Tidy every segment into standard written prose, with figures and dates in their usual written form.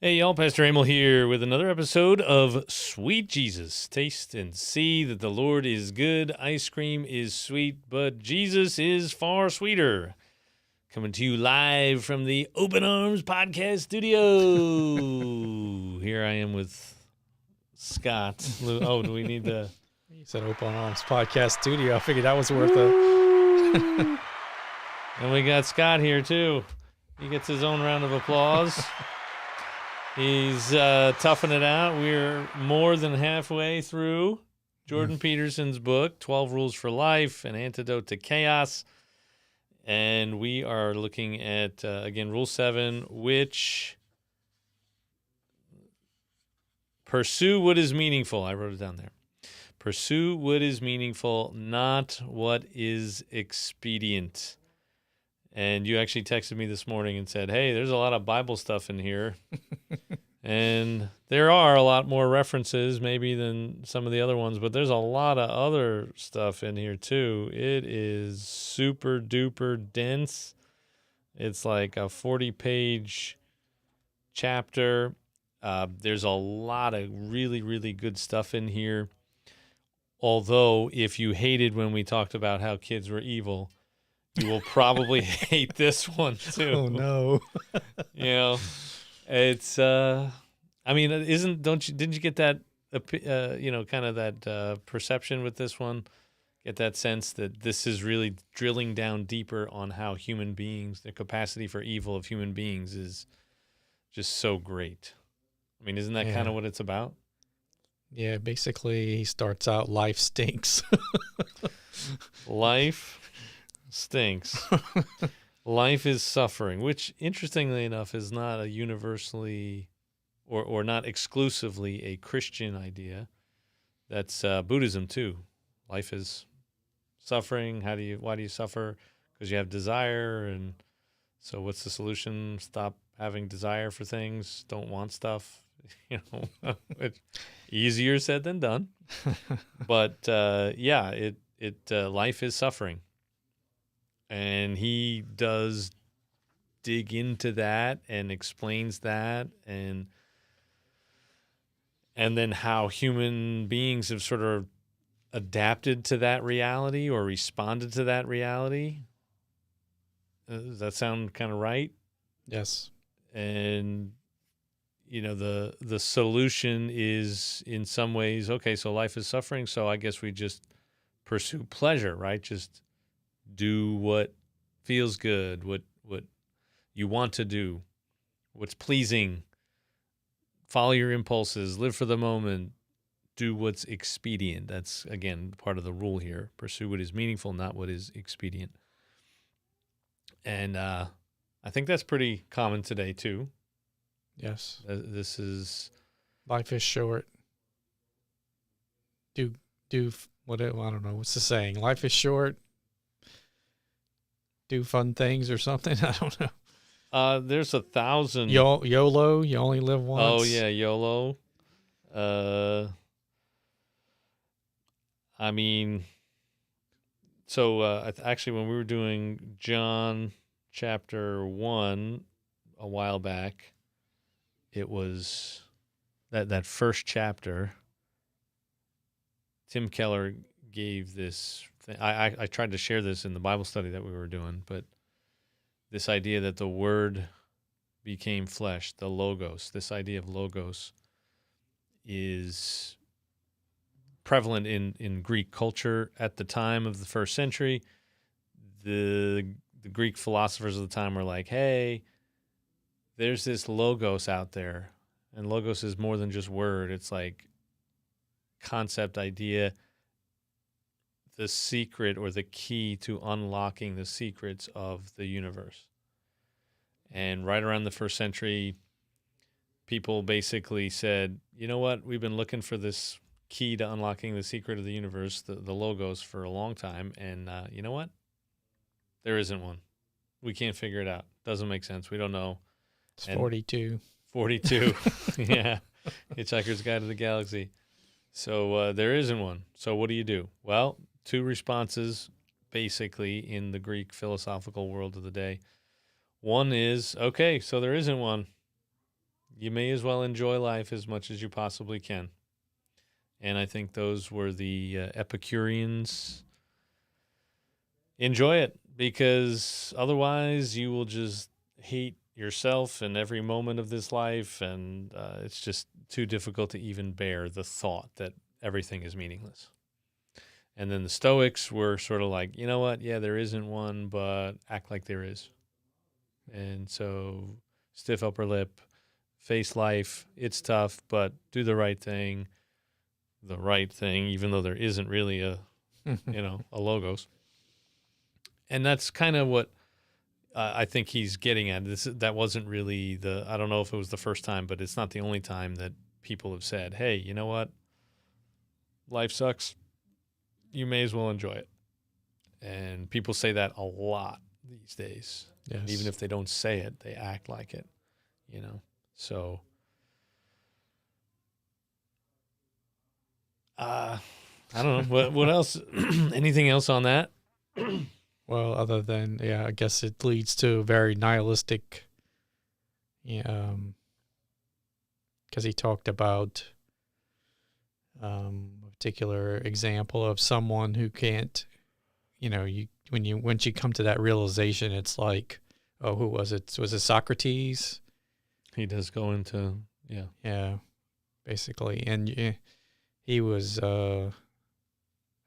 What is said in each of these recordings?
Hey y'all, Pastor Emil here with another episode of Sweet Jesus. Taste and see that the Lord is good. Ice cream is sweet, but Jesus is far sweeter. Coming to you live from the Open Arms Podcast Studio. Here I am with Scott. Oh, do we need the... You said Open Arms Podcast Studio. I figured that was worth it. And we got Scott here too. He gets his own round of applause. He's toughing it out. We're more than halfway through Jordan Peterson's book, 12 Rules for Life, An Antidote to Chaos. And we are looking at, again, Rule 7, which pursue what is meaningful. I wrote it down there. Pursue what is meaningful, not what is expedient. And you actually texted me this morning and said, hey, there's a lot of Bible stuff in here. And there are a lot more references maybe than some of the other ones, but there's a lot of other stuff in here too. It is super duper dense. It's like a 40-page chapter. There's a lot of really, really good stuff in here. Although if you hated when we talked about how kids were evil, you will probably hate this one too. Oh no. You know, it's I mean, didn't you get that kind of that perception with this one? Get that sense that this is really drilling down deeper on how human beings, the capacity for evil of human beings is just so great. I mean, isn't that kind of what it's about? Yeah, basically he starts out life stinks. Life stinks. Life is suffering, which interestingly enough is not a universally or not exclusively a Christian idea. That's Buddhism too. Life is suffering. Why do you suffer? Because you have desire. And so what's the solution? Stop having desire for things. Don't want stuff. Easier said than done. But life is suffering. And he does dig into that and explains that and then how human beings have sort of adapted to that reality or responded to that reality. Does that sound kind of right? Yes. And the solution is in some ways, okay, so life is suffering, so I guess we just pursue pleasure, right? Just do what feels good, what you want to do, what's pleasing. Follow your impulses, live for the moment, do what's expedient. That's, again, part of the rule here. Pursue what is meaningful, not what is expedient. And I think that's pretty common today, too. Yes. This is... Life is short. I don't know. What's the saying? Life is short. Do fun things or something. I don't know. There's 1,000. YOLO. You only live once. Oh yeah, YOLO. I mean, so actually, when we were doing John chapter 1 a while back, it was that first chapter. Tim Keller gave this. I tried to share this in the Bible study that we were doing, but this idea that the Word became flesh, the Logos, this idea of Logos is prevalent in Greek culture at the time of the first century. The Greek philosophers of the time were like, hey, there's this Logos out there, and Logos is more than just word. It's like concept, idea, the secret or the key to unlocking the secrets of the universe. And right around the first century, people basically said, you know what, we've been looking for this key to unlocking the secret of the universe, the Logos, for a long time. And you know what? There isn't one. We can't figure it out. Doesn't make sense. We don't know. It's 42. 42. Yeah. Hitchhiker's Guide to the Galaxy. So there isn't one. So what do? Well, two responses basically in the Greek philosophical world of the day. One is, okay, so there isn't one. you may as well enjoy life as much as you possibly can. And I think those were the Epicureans. Enjoy it, because otherwise you will just hate yourself and every moment of this life, and it's just too difficult to even bear the thought that everything is meaningless. And then the Stoics were sort of like, you know what? Yeah, there isn't one, but act like there is. And so stiff upper lip, face life. It's tough, but do the right thing. The right thing, even though there isn't really a logos. And that's kind of what I think he's getting at. That wasn't really I don't know if it was the first time, but it's not the only time that people have said, hey, you know what? Life sucks. You may as well enjoy it. And people say that a lot these days. Yes. Even if they don't say it, they act like it, So, I don't know. What else? Anything else on that? Well, other than, I guess it leads to a very nihilistic, because he talked about a particular example of someone who can't, once you come to that realization, it's like, oh, who was it? Was it Socrates? He does go into, Yeah, basically. And he was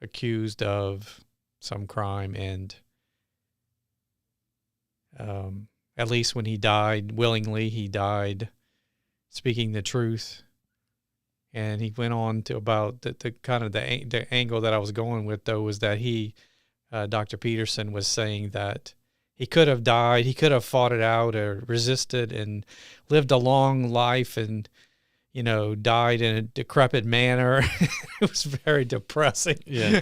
accused of some crime, and at least when he died willingly, he died speaking the truth. And he went on to about the kind of the angle that I was going with, though, was that Dr. Peterson was saying that he could have died, he could have fought it out or resisted and lived a long life and, died in a decrepit manner. It was very depressing. Yeah.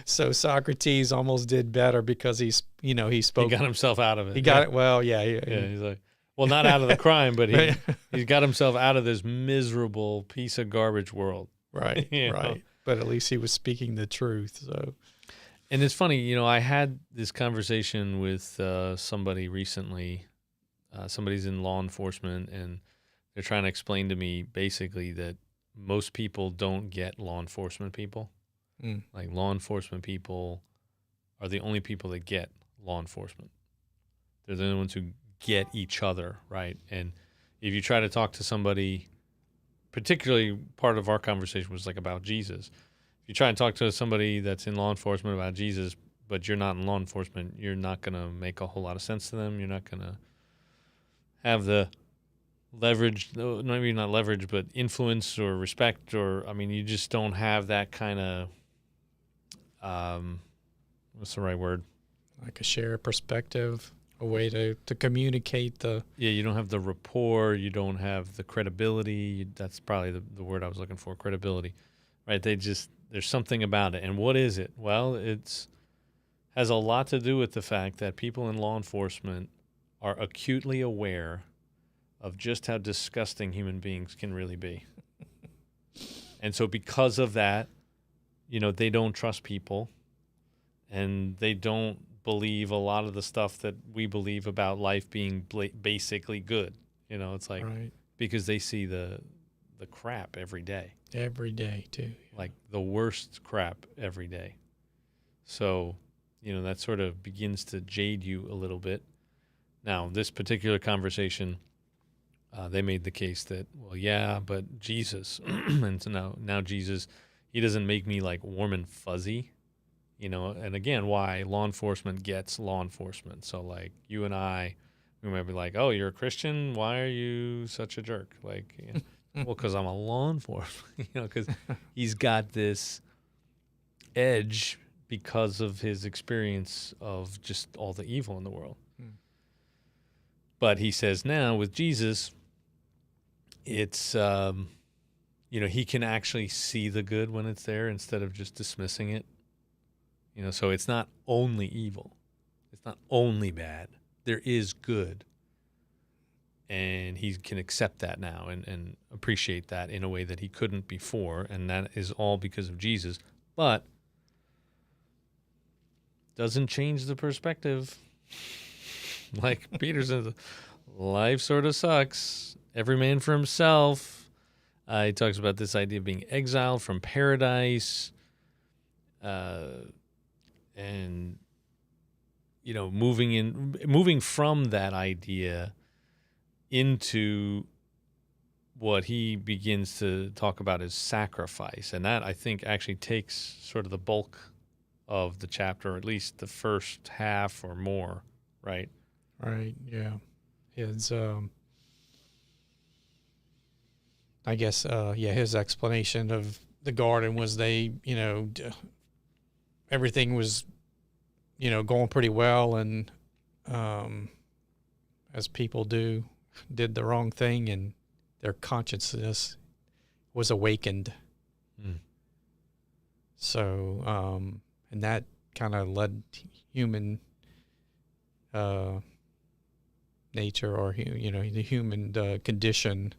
So Socrates almost did better because he spoke. He got himself out of it. He got it. Well, yeah. He's like, well, not out of the crime, but he's got himself out of this miserable piece of garbage world. Right. Right. But at least he was speaking the truth. So. And it's funny, I had this conversation with somebody recently. Somebody's in law enforcement, and they're trying to explain to me basically that most people don't get law enforcement people. Like, law enforcement people are the only people that get law enforcement. They're the only ones who get each other, right? And if you try to talk to somebody, particularly part of our conversation was like about Jesus. If you try and talk to somebody that's in law enforcement about Jesus, but you're not in law enforcement, you're not going to make a whole lot of sense to them. You're not going to have the leverage, maybe not leverage, but influence or respect, you just don't have that kind of, what's the right word? Like a shared perspective, a way to communicate you don't have the rapport, you don't have the credibility. That's probably the word I was looking for, credibility, right? There's something about it. And what is it? Well, has a lot to do with the fact that people in law enforcement are acutely aware of just how disgusting human beings can really be. And so because of that, they don't trust people, and they don't believe a lot of the stuff that we believe about life being basically good. It's like, right. Because they see the crap every day. Every day, too. Like the worst crap every day. So, that sort of begins to jade you a little bit. Now, this particular conversation, they made the case that, well, yeah, but Jesus, and so now Jesus, he doesn't make me like warm and fuzzy, and again, why law enforcement gets law enforcement. So like you and I, we might be like, oh, you're a Christian? Why are you such a jerk? Like, well, because I'm a law enforcement, because he's got this edge because of his experience of just all the evil in the world. But he says now with Jesus, it's, he can actually see the good when it's there instead of just dismissing it. So it's not only evil. It's not only bad. There is good. And he can accept that now and appreciate that in a way that he couldn't before. And that is all because of Jesus. But doesn't change the perspective. Like Peter says, life sort of sucks. every man for himself. He talks about this idea of being exiled from paradise, and moving from that idea into what he begins to talk about as sacrifice. And that, I think, actually takes sort of the bulk of the chapter, or at least the first half or more, right? Right. Yeah. His, I guess, his explanation of the garden was everything was, going pretty well. And, as people did the wrong thing, and their consciousness was awakened. Mm. So, and that kind of led human nature, or the human condition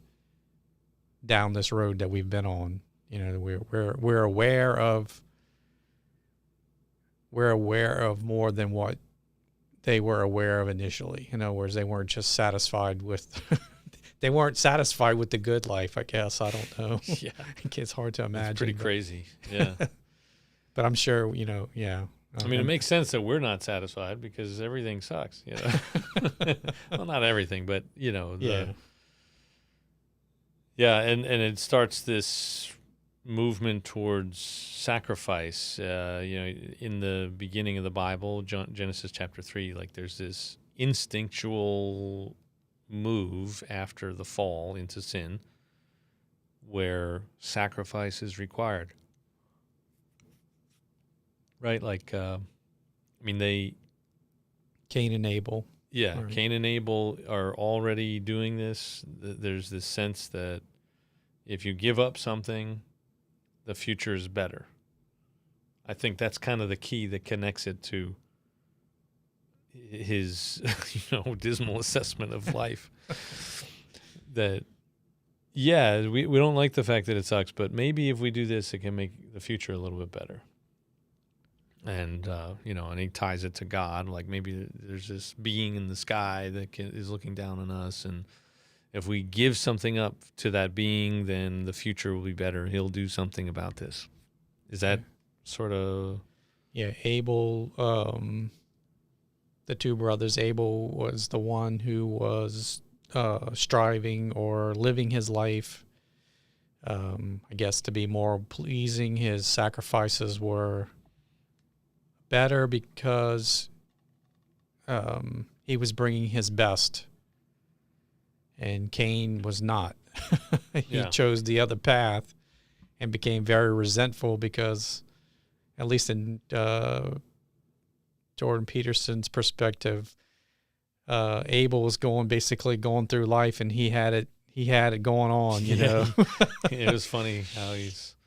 down this road that we've been on. We're aware of more than what they were aware of initially. In other words, they weren't just satisfied with they weren't satisfied with the good life, I guess. I don't know. Yeah. It's hard to imagine. It's pretty crazy. Yeah. But I'm sure, yeah. I mean, it makes sense that we're not satisfied because everything sucks, Well, not everything, but, yeah. Yeah, and it starts this movement towards sacrifice. In the beginning of the Bible, Genesis chapter 3, like there's this instinctual move after the fall into sin where sacrifice is required. Right? Like, Cain and Abel. Yeah, Right. Cain and Abel are already doing this. There's this sense that if you give up something, the future is better. I think that's kind of the key that connects it to his, dismal assessment of life. That, yeah, we don't like the fact that it sucks, but maybe if we do this, it can make the future a little bit better. And, and he ties it to God. Like maybe there's this being in the sky that is looking down on us. And if we give something up to that being, then the future will be better. He'll do something about this. Is that sort of... Yeah, Abel, the two brothers, Abel was the one who was striving or living his life, I guess, to be more pleasing. His sacrifices were better because he was bringing his best, and Cain was not. He chose the other path and became very resentful because, at least in Jordan Peterson's perspective, Abel was basically going through life, and he had it going on, It was funny how he's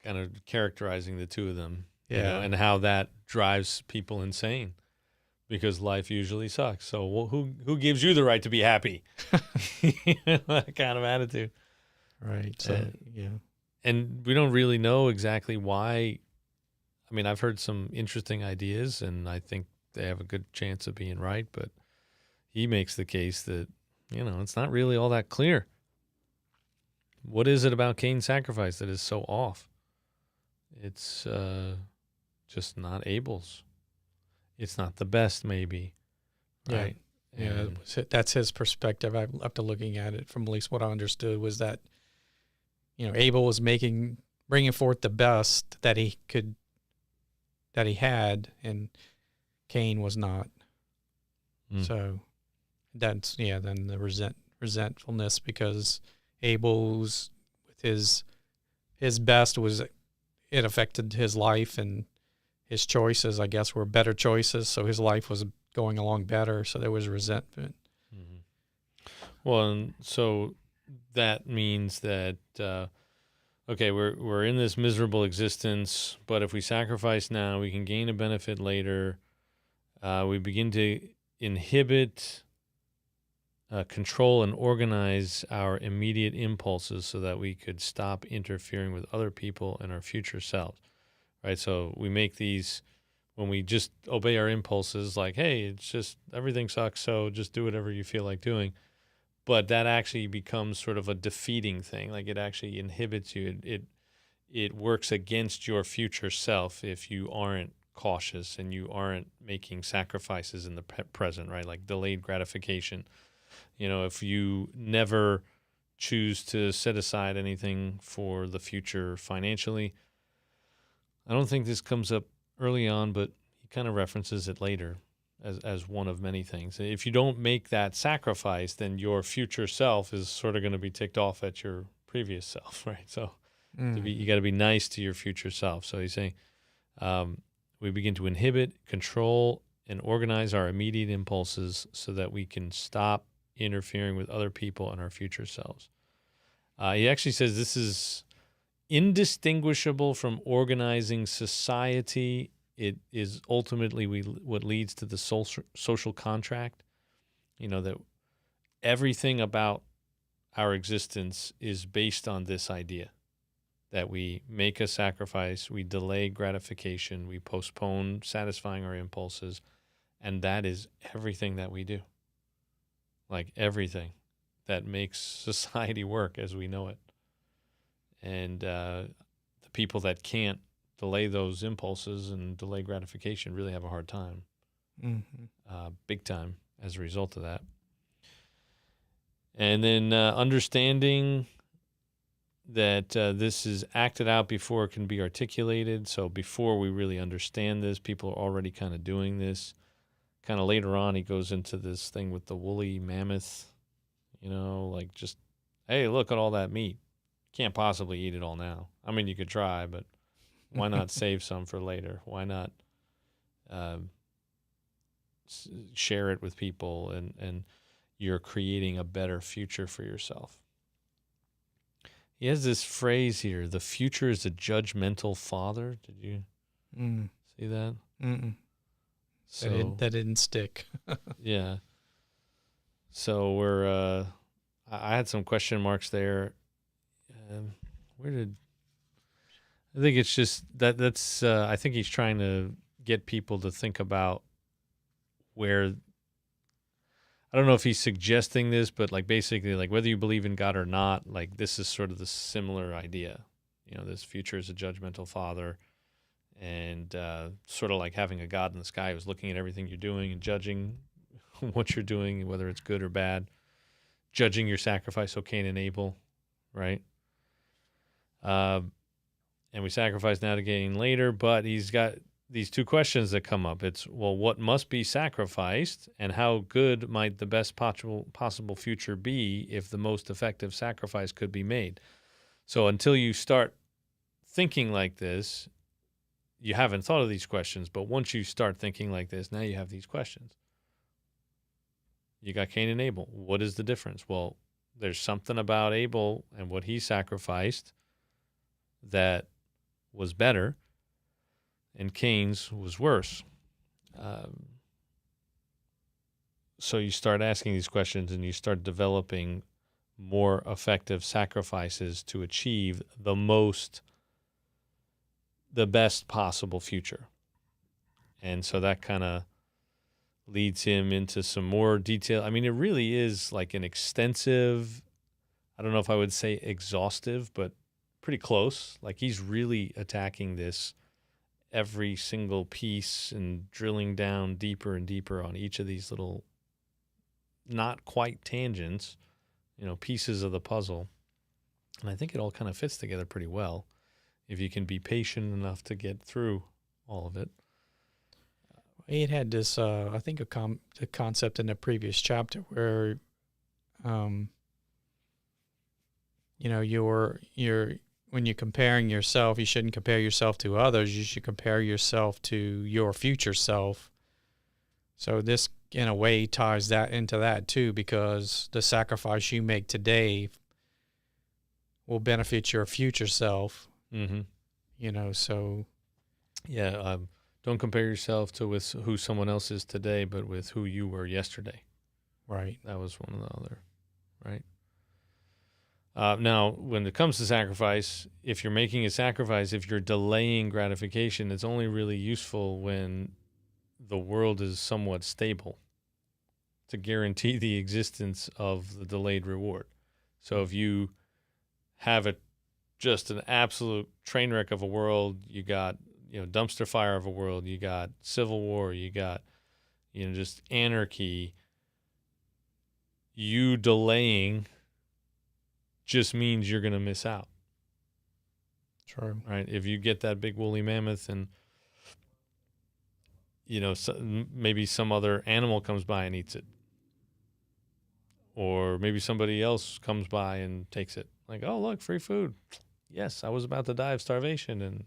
kind of characterizing the two of them. Yeah. And how that drives people insane because life usually sucks. So who gives you the right to be happy? That kind of attitude. Right. So, yeah. And we don't really know exactly why. I mean, I've heard some interesting ideas, and I think they have a good chance of being right. But he makes the case that, it's not really all that clear. What is it about Cain's sacrifice that is so off? It's... just not Abel's. It's not the best, maybe. Right? Yeah, that's his perspective. After looking at it, from at least what I understood, was that, Abel was bringing forth the best that he had, and Cain was not. So that's, then the resentfulness, because Abel's, with his best, it affected his life, and his choices, I guess, were better choices. So his life was going along better. So there was resentment. Mm-hmm. Well, and so that means that, we're in this miserable existence, but if we sacrifice now, we can gain a benefit later. We begin to inhibit, control, and organize our immediate impulses so that we could stop interfering with other people and our future selves. Right, so we make these, when we just obey our impulses, like, hey, it's just, everything sucks, so just do whatever you feel like doing. but that actually becomes sort of a defeating thing. Like it actually inhibits you. It works against your future self if you aren't cautious and you aren't making sacrifices in the present, right? Like delayed gratification. If you never choose to set aside anything for the future financially, I don't think this comes up early on, but he kind of references it later as one of many things. If you don't make that sacrifice, then your future self is sort of going to be ticked off at your previous self, right? So you got to be nice to your future self. So he's saying we begin to inhibit, control, and organize our immediate impulses so that we can stop interfering with other people and our future selves. He actually says this is indistinguishable from organizing society. It is ultimately what leads to the social contract, that everything about our existence is based on this idea that we make a sacrifice, we delay gratification, we postpone satisfying our impulses, and that is everything that we do. Like everything that makes society work as we know it. And the people that can't delay those impulses and delay gratification really have a hard time, big time, as a result of that. And then understanding that this is acted out before it can be articulated. So before we really understand this, people are already kind of doing this. Kind of later on, he goes into this thing with the woolly mammoth, like just, hey, look at all that meat. Can't possibly eat it all now. I mean, you could try, but why not save some for later? Why not share it with people, and you're creating a better future for yourself. He has this phrase here, the future is a judgmental father. Did you see that? So that didn't stick. Yeah. So I had some question marks there. I think it's just that's I think he's trying to get people to think about where, I don't know if he's suggesting this, but like basically like whether you believe in God or not, like this is sort of the similar idea. This future is a judgmental father, and sort of like having a God in the sky who's looking at everything you're doing and judging what you're doing, whether it's good or bad, judging your sacrifice, so Cain and Abel, right? And we sacrifice now to gain later, but he's got these two questions that come up. It's, well, what must be sacrificed, and how good might the best possible future be if the most effective sacrifice could be made? So until you start thinking like this, you haven't thought of these questions, but once you start thinking like this, now you have these questions. You got Cain and Abel. What is the difference? Well, there's something about Abel and what he sacrificed that was better, and Cain's was worse. So you start asking these questions, and you start developing more effective sacrifices to achieve the best possible future. And so that kind of leads him into some more detail. I mean, it really is like an extensive, I don't know if I would say exhaustive, but pretty close. Like he's really attacking this every single piece and drilling down deeper and deeper on each of these little, not quite tangents, pieces of the puzzle. And I think it all kind of fits together pretty well if you can be patient enough to get through all of it. He had this, I think, a concept in the previous chapter where, you're when you're comparing yourself, you shouldn't compare yourself to others. You should compare yourself to your future self. So this, in a way, ties that into that too, because the sacrifice you make today will benefit your future self. Mm-hmm. So. Yeah. Don't compare yourself with who someone else is today, but with who you were yesterday. Right. That was one of the other, right? Now, when it comes to sacrifice, if you're making a sacrifice, if you're delaying gratification, it's only really useful when the world is somewhat stable to guarantee the existence of the delayed reward. So if you have just an absolute train wreck of a world, you got, dumpster fire of a world, you got civil war, you got, just anarchy, you delaying just means you're going to miss out. True. Right? If you get that big woolly mammoth and, maybe some other animal comes by and eats it. Or maybe somebody else comes by and takes it. Like, oh, look, free food. Yes, I was about to die of starvation, and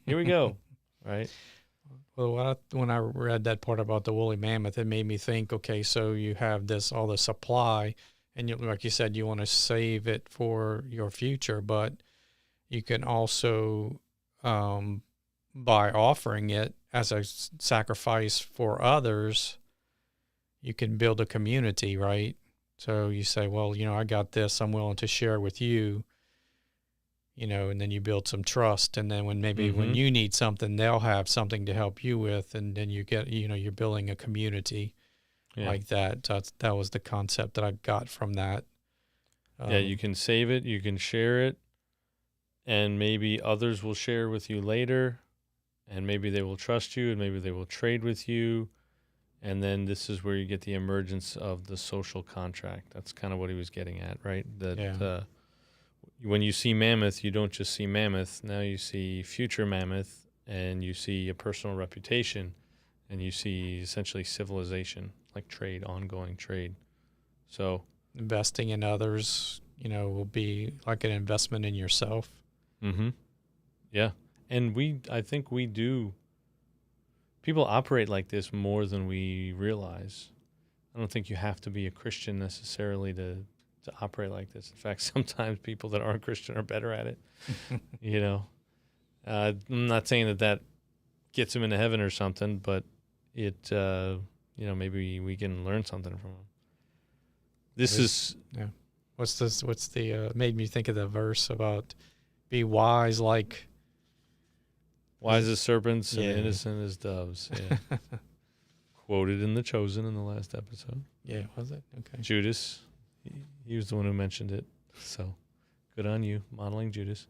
here we go. Right? Well, when I read that part about the woolly mammoth, it made me think, okay, so you have all the supply, and like you said, you want to save it for your future, but you can also, by offering it as a sacrifice for others, you can build a community, right? So you say, well, I got this, I'm willing to share with you, and then you build some trust. And then when you need something, they'll have something to help you with. And then you get, you're building a community like that. That was the concept that I got from that. You can save it, you can share it, and maybe others will share with you later, and maybe they will trust you, and maybe they will trade with you. And then this is where you get the emergence of the social contract. That's kind of what he was getting at, right? When you see mammoth, you don't just see mammoth. Now you see future mammoth, and you see a personal reputation, and you see essentially civilization, like trade, ongoing trade. So investing in others, will be like an investment in yourself. Mm-hmm. Yeah. And I think we do. People operate like this more than we realize. I don't think you have to be a Christian necessarily to operate like this. In fact, sometimes people that aren't Christian are better at it. I'm not saying that gets them into heaven or something, but it, maybe we can learn something from them. Yeah. What's the made me think of the verse about be wise like wise as serpents and innocent as doves. Yeah. Quoted in The Chosen in the last episode. Yeah, was it? Okay. Judas, he was the one who mentioned it. So good on you, modeling Judas.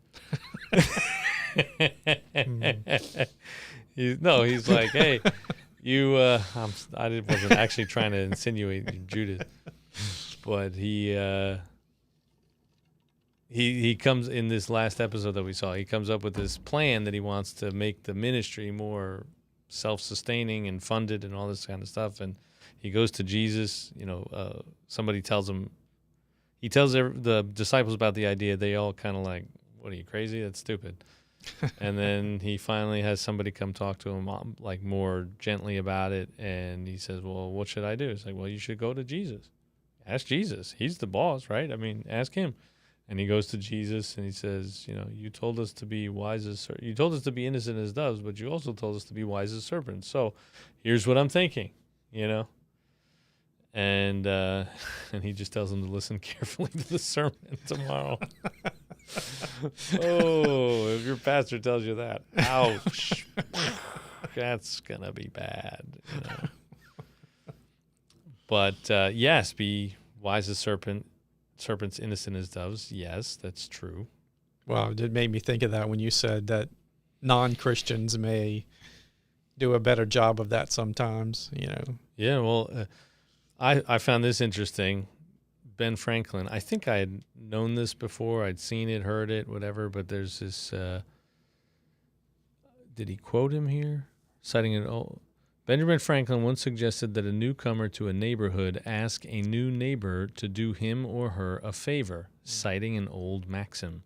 He's like, hey, you. I wasn't actually trying to insinuate Judas, but he comes in this last episode that we saw. He comes up with this plan that he wants to make the ministry more self-sustaining and funded and all this kind of stuff. And he goes to Jesus. Somebody tells him. He tells the disciples about the idea. They all kind of like, "What, are you crazy? That's stupid." And then he finally has somebody come talk to him like more gently about it. And he says, "Well, what should I do?" It's like, "Well, you should go to Jesus. Ask Jesus. He's the boss, right? I mean, ask him." And he goes to Jesus and he says, you told us to be wise you told us to be innocent as doves, but you also told us to be wise as serpents. So here's what I'm thinking, And and he just tells him to listen carefully to the sermon tomorrow. Oh, if your pastor tells you that, ouch, that's going to be bad. But yes, be wise as serpents, innocent as doves. Yes, that's true. Well, it made me think of that when you said that non-Christians may do a better job of that sometimes, Yeah, well, I found this interesting. Ben Franklin, I think I had known this before. I'd seen it, heard it, whatever, but there's this, did he quote him here? Citing it all. Benjamin Franklin once suggested that a newcomer to a neighborhood ask a new neighbor to do him or her a favor, citing an old maxim.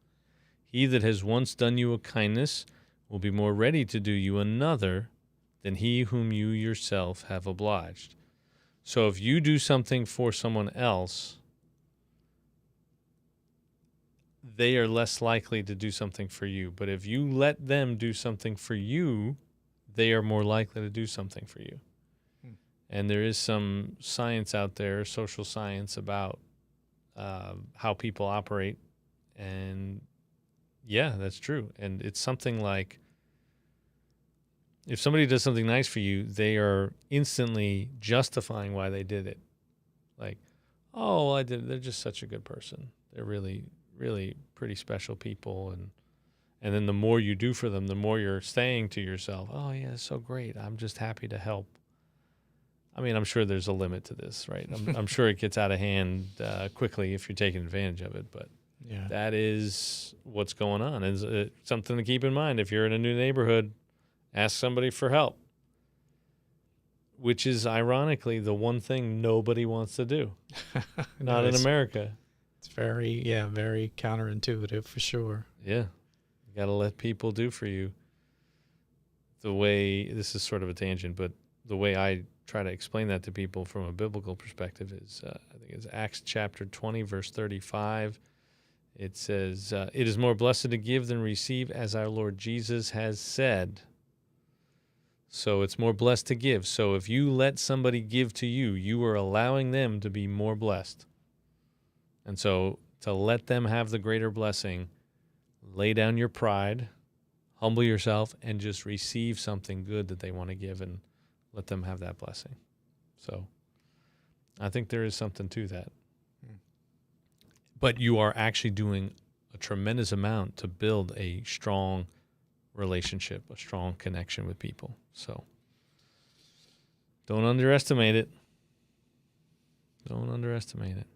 He that has once done you a kindness will be more ready to do you another than he whom you yourself have obliged. So if you do something for someone else, they are less likely to do something for you. But if you let them do something for you, they are more likely to do something for you. And there is some science out there, social science, about how people operate. And yeah, that's true. And it's something like, if somebody does something nice for you, they are instantly justifying why they did it. Like, oh, well, they're just such a good person. They're really, really pretty special people. And then the more you do for them, the more you're saying to yourself, oh, yeah, it's so great. I'm just happy to help. I mean, I'm sure there's a limit to this, right? I'm sure it gets out of hand quickly if you're taking advantage of it. But Yeah. that is what's going on. It's something to keep in mind. If you're in a new neighborhood, ask somebody for help, which is ironically the one thing nobody wants to do. No, Not in America. It's very counterintuitive for sure. Yeah. You got to let people do for you. The way, this is sort of a tangent, but the way I try to explain that to people from a biblical perspective is, I think it's Acts chapter 20, verse 35. It says, it is more blessed to give than receive, as our Lord Jesus has said. So it's more blessed to give. So if you let somebody give to you, you are allowing them to be more blessed. And so to let them have the greater blessing, lay down your pride, humble yourself, and just receive something good that they want to give and let them have that blessing. So I think there is something to that. But you are actually doing a tremendous amount to build a strong relationship, a strong connection with people. So don't underestimate it. Don't underestimate it.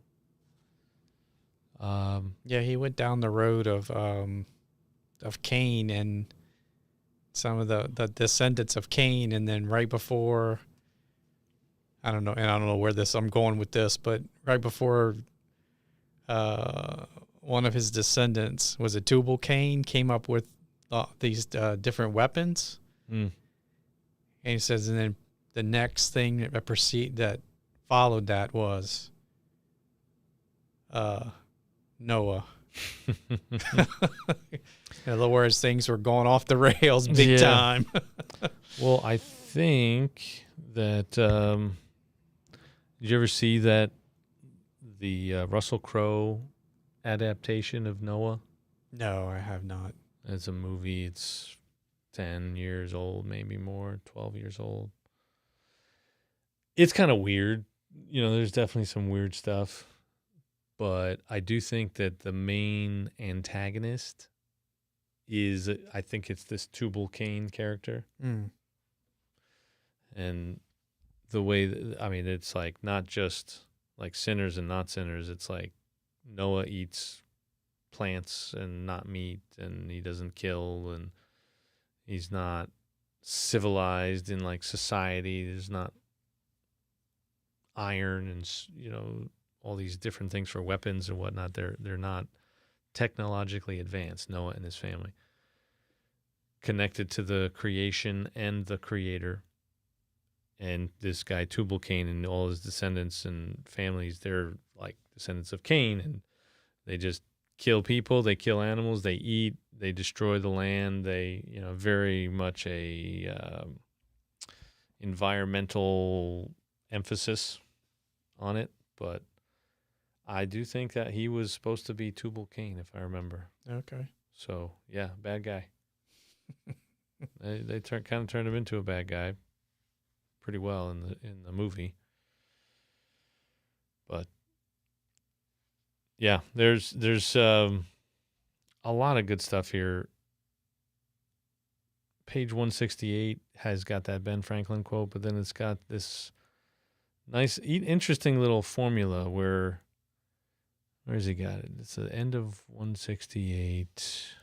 Yeah, he went down the road of Cain and some of the descendants of Cain, and then right before, I don't know where I'm going with this, but right before one of his descendants, was it Tubal-Cain, came up with these different weapons. And he says, and then the next thing that followed that was Noah. In other words, things were going off the rails big time. Well, I think that did you ever see that the Russell Crowe adaptation of Noah? No, I have not. It's a movie. It's 10 years old, maybe more, 12 years old. It's kind of weird. There's definitely some weird stuff. But I do think that the main antagonist is, I think it's this Tubal-Cain character. And the way, it's like not just like sinners and not sinners. It's like Noah eats plants and not meat, and he doesn't kill, and he's not civilized in like society. There's not iron and, all these different things for weapons and whatnot. They're not technologically advanced, Noah and his family. Connected to the creation and the creator. And this guy Tubal-Cain and all his descendants and families, they're like descendants of Cain, and they just kill people, they kill animals, they eat, they destroy the land. They, very much a environmental emphasis on it. But I do think that he was supposed to be Tubal-Cain, if I remember. Okay. So yeah, bad guy. They kind of turned him into a bad guy pretty well in the movie. But yeah, there's a lot of good stuff here. Page 168 has got that Ben Franklin quote, but then it's got this nice, interesting little formula where's he got it? It's the end of 168.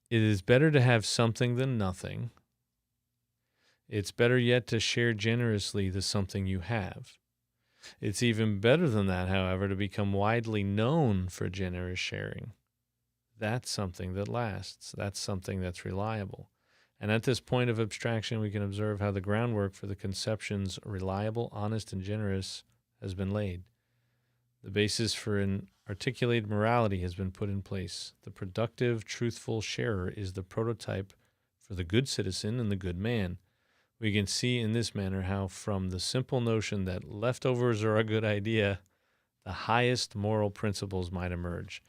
It is better to have something than nothing. It's better yet to share generously the something you have. It's even better than that, however, to become widely known for generous sharing. That's something that lasts. That's something that's reliable. And at this point of abstraction, we can observe how the groundwork for the conceptions reliable, honest, and generous has been laid. The basis for an articulated morality has been put in place. The productive, truthful sharer is the prototype for the good citizen and the good man. We can see in this manner how from the simple notion that leftovers are a good idea, the highest moral principles might emerge.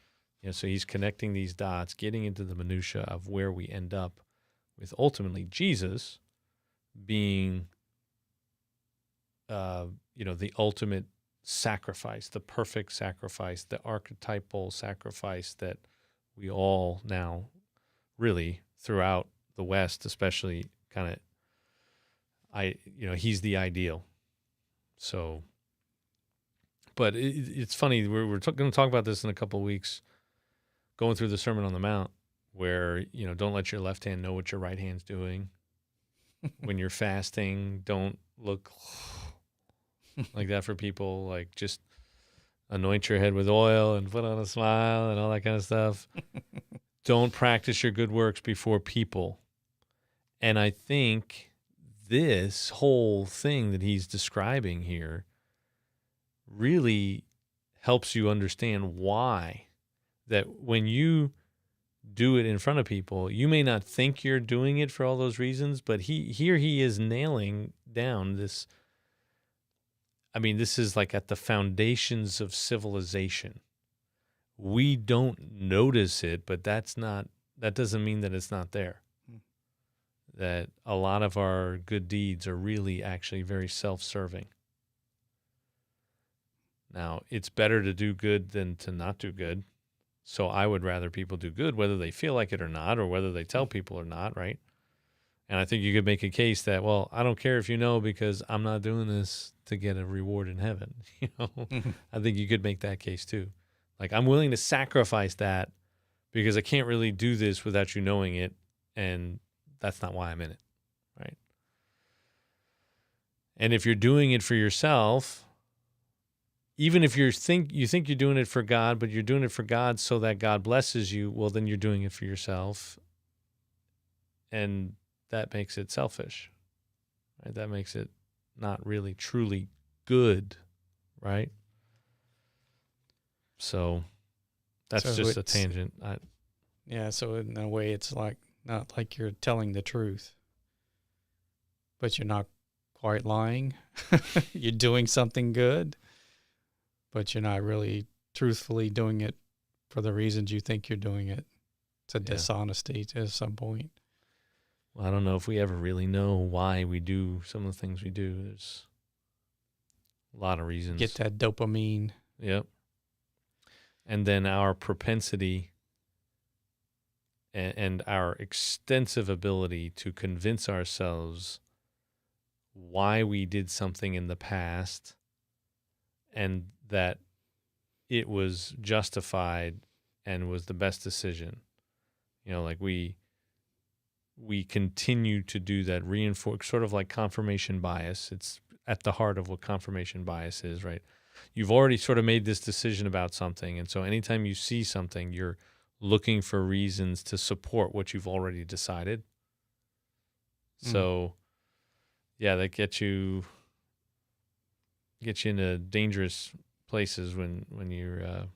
So he's connecting these dots, getting into the minutia of where we end up with ultimately Jesus being the ultimate sacrifice, the perfect sacrifice, the archetypal sacrifice that we all now really throughout the West, especially kind of, he's the ideal. So, but it's funny. We're going to talk about this in a couple of weeks, going through the Sermon on the Mount, where, don't let your left hand know what your right hand's doing. When you're fasting, don't look like that for people. Like, just anoint your head with oil and put on a smile and all that kind of stuff. Don't practice your good works before people. And I think this whole thing that he's describing here really helps you understand why that when you do it in front of people, you may not think you're doing it for all those reasons, but he is nailing down this. I mean, this is like at the foundations of civilization. We don't notice it, but that doesn't mean that it's not there. That a lot of our good deeds are really actually very self-serving. Now, it's better to do good than to not do good. So I would rather people do good, whether they feel like it or not, or whether they tell people or not, right? And I think you could make a case that, well, I don't care if you know because I'm not doing this to get a reward in heaven. I think you could make that case too. Like, I'm willing to sacrifice that because I can't really do this without you knowing it, and that's not why I'm in it, right? And if you're doing it for yourself, even if you think you're doing it for God, but you're doing it for God so that God blesses you, well, then you're doing it for yourself. And that makes it selfish, right? That makes it not really truly good, right? So that's just a tangent. So in a way, it's like not like you're telling the truth, but you're not quite lying. You're doing something good, but you're not really truthfully doing it for the reasons you think you're doing it. It's a dishonesty to some point. Well, I don't know if we ever really know why we do some of the things we do. There's a lot of reasons. Get that dopamine. Yep. And then our propensity and our extensive ability to convince ourselves why we did something in the past and that it was justified and was the best decision. Like we continue to do that, reinforce, sort of like confirmation bias. It's at the heart of what confirmation bias is, right? You've already sort of made this decision about something, and so anytime you see something, you're looking for reasons to support what you've already decided. So, yeah, that gets you into dangerous places when you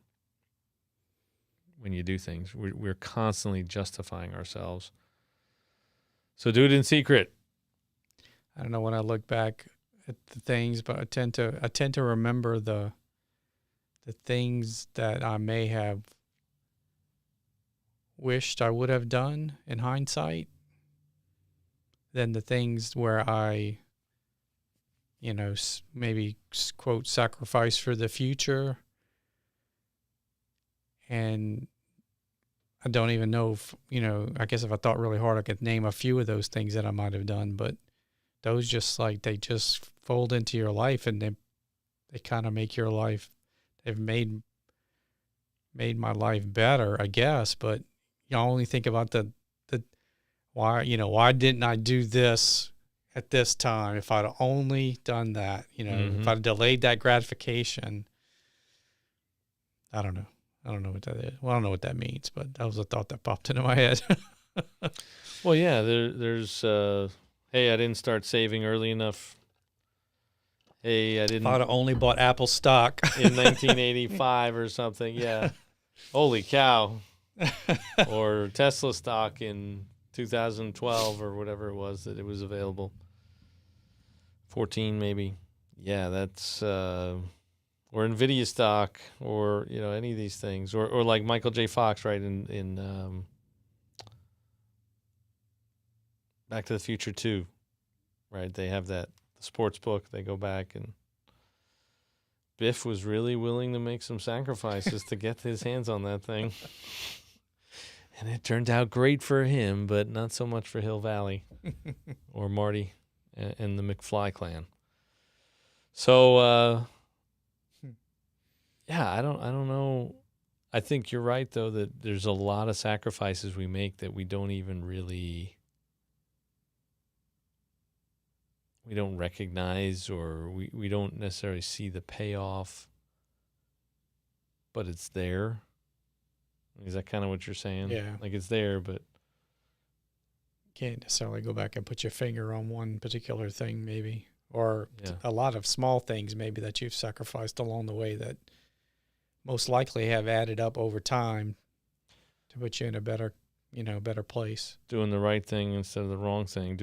do things. We're constantly justifying ourselves. So do it in secret. I don't know, when I look back at the things, but I tend to remember the things that I may have wished I would have done in hindsight than the things where I, maybe quote sacrifice for the future. And I don't even know if, I guess if I thought really hard, I could name a few of those things that I might have done, but those they just fold into your life, and they kind of make your life, they've made my life better, I guess, but you only think about the why didn't I do this at this time? If I'd only done that, if I'd delayed that gratification, I don't know. I don't know what that is. Well, I don't know what that means, but that was a thought that popped into my head. Well, yeah, there's, hey, I didn't start saving early enough. Hey, I didn't. If I'd have only bought Apple stock in 1985 or something. Yeah. Holy cow. Or Tesla stock in 2012 or whatever it was that it was available. 14 maybe. Yeah, that's or Nvidia stock, or any of these things, or like Michael J. Fox, right, in Back to the Future 2, right? They have that sports book. They go back, and Biff was really willing to make some sacrifices to get his hands on that thing. And it turned out great for him, but not so much for Hill Valley or Marty and the McFly clan. So, yeah, I don't know. I think you're right, though, that there's a lot of sacrifices we make that we don't even really, we don't recognize, or we don't necessarily see the payoff, but it's there. Is that kind of what you're saying? Yeah. Like it's there, but Can't necessarily go back and put your finger on one particular thing, maybe, or Yeah. a lot of small things maybe that you've sacrificed along the way that most likely have added up over time to put you in a better, better place. doing the right thing instead of the wrong thing,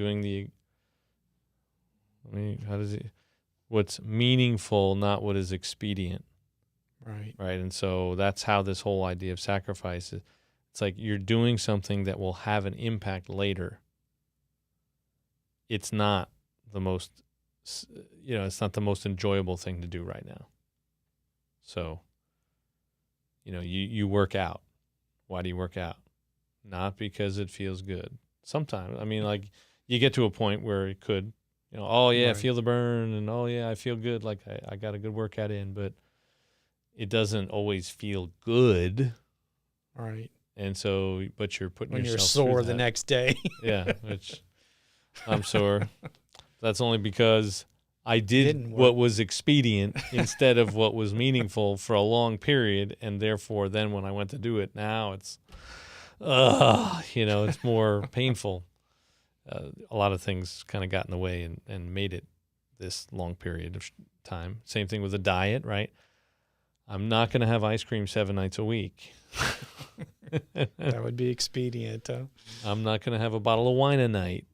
how does it, what's meaningful, not what is expedient. Right. Right. And so that's how this whole idea of sacrifice is. It's like you're doing something that will have an impact later. It's not the most, it's not the most enjoyable thing to do right now. So, you work out. Why do you work out? Not because it feels good. Sometimes, like you get to a point where it could, oh yeah, Right. feel the burn, and oh yeah, I feel good. Like I got a good workout in, but it doesn't always feel good. Right. And so, but you're putting When you're yourself sore through the that. next day. Yeah, which I'm sore. That's only because I did Didn't work. what was expedient instead of what was meaningful for a long period, and therefore, then when I went to do it, now it's, it's more painful. A lot of things kind of got in the way and made it this long period of time. Same thing with the diet, right? I'm not going to have ice cream 7 nights a week. That would be expedient. I'm not going to have a bottle of wine a night,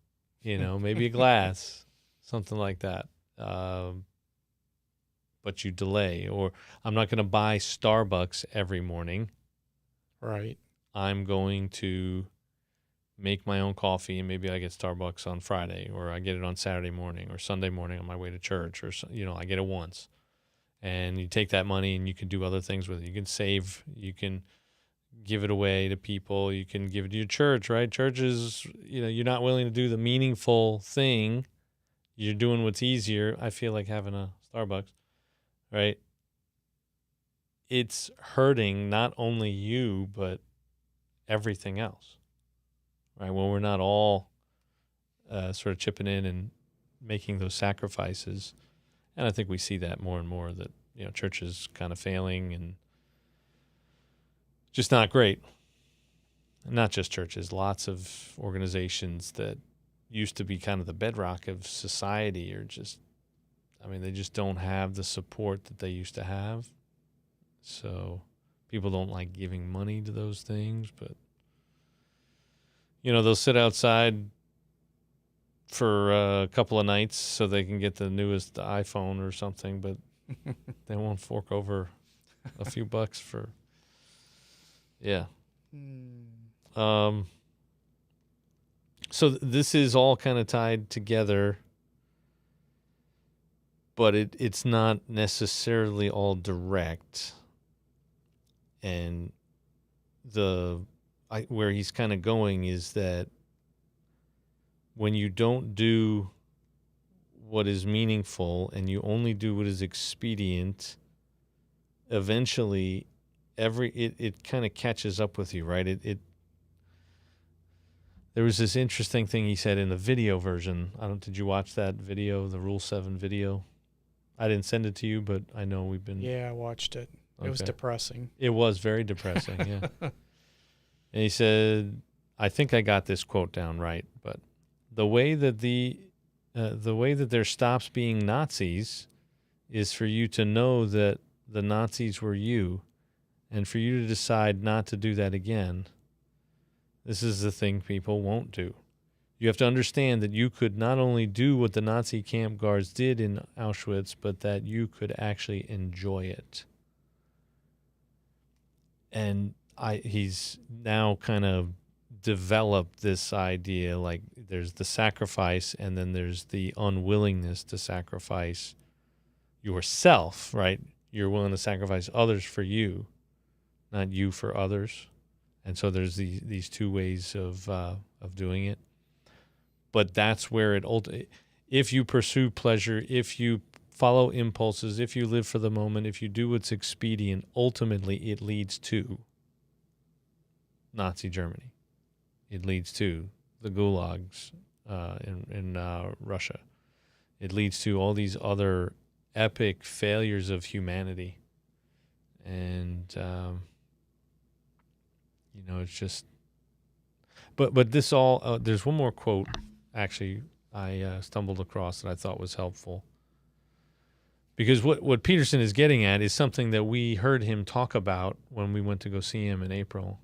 maybe a glass, something like that. But you delay. Or I'm not going to buy Starbucks every morning. Right. I'm going to make my own coffee, and maybe I get Starbucks on Friday, or I get it on Saturday morning or Sunday morning on my way to church, or I get it once. And you take that money and you can do other things with it. You can save, you can give it away to people, you can give it to your church, right? Churches, you're not willing to do the meaningful thing. You're doing what's easier. I feel like having a Starbucks, right? It's hurting not only you, but everything else, right? Well, we're not all sort of chipping in and making those sacrifices. And I think we see that more and more, that, church is kind of failing and just not great. Not just churches, lots of organizations that used to be kind of the bedrock of society are just, they just don't have the support that they used to have. So people don't like giving money to those things, but, they'll sit outside for a couple of nights so they can get the newest iPhone or something, but they won't fork over a few bucks for, yeah. So this is all kind of tied together, but it's not necessarily all direct. And where he's kind of going is that when you don't do what is meaningful and you only do what is expedient, eventually it kind of catches up with you, right? There was this interesting thing he said in the video version. Did you watch that video, the Rule 7 video? I didn't send it to you, but I know we've been. Yeah, I watched it. It was Okay. depressing. It was very depressing, yeah. And he said, I think I got this quote down right, but the way that there stops being Nazis is for you to know that the Nazis were you, and for you to decide not to do that again. This is the thing people won't do. You have to understand that you could not only do what the Nazi camp guards did in Auschwitz, but that you could actually enjoy it. And he's now kind of develop this idea, like there's the sacrifice and then there's the unwillingness to sacrifice yourself, right? You're willing to sacrifice others for you, not you for others. And so there's these two ways of doing it. But that's where if you pursue pleasure, if you follow impulses, if you live for the moment, if you do what's expedient, ultimately it leads to Nazi Germany. It leads to the gulags in Russia. It leads to all these other epic failures of humanity. And, it's just... But this all... there's one more quote, actually, I stumbled across that I thought was helpful. Because what Peterson is getting at is something that we heard him talk about when we went to go see him in April.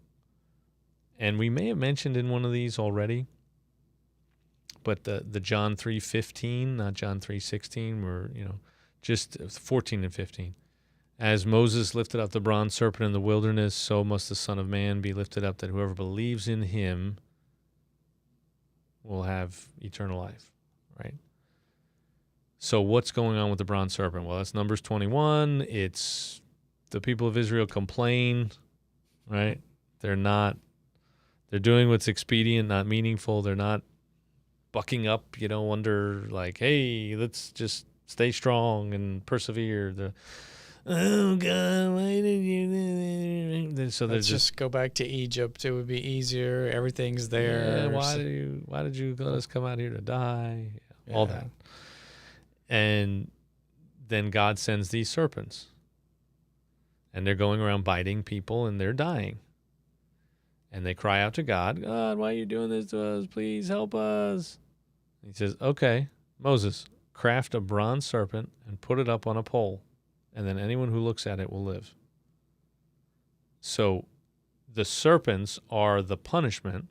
And we may have mentioned in one of these already, but the John 3:15, not John 3:16, were, just 14 and 15. As Moses lifted up the bronze serpent in the wilderness, so must the Son of Man be lifted up, that whoever believes in him will have eternal life, right? So what's going on with the bronze serpent? Well, that's Numbers 21. It's the people of Israel complain, right? They're doing what's expedient, not meaningful. They're not bucking up, under like, hey, let's just stay strong and persevere. Oh God, why did you? So let's just go back to Egypt. It would be easier. Everything's there. Yeah, why did you let us come out here to die? Yeah. All that. And then God sends these serpents. And they're going around biting people and they're dying. And they cry out to God, God, why are you doing this to us? Please help us. And he says, okay, Moses, craft a bronze serpent and put it up on a pole. And then anyone who looks at it will live. So the serpents are the punishment.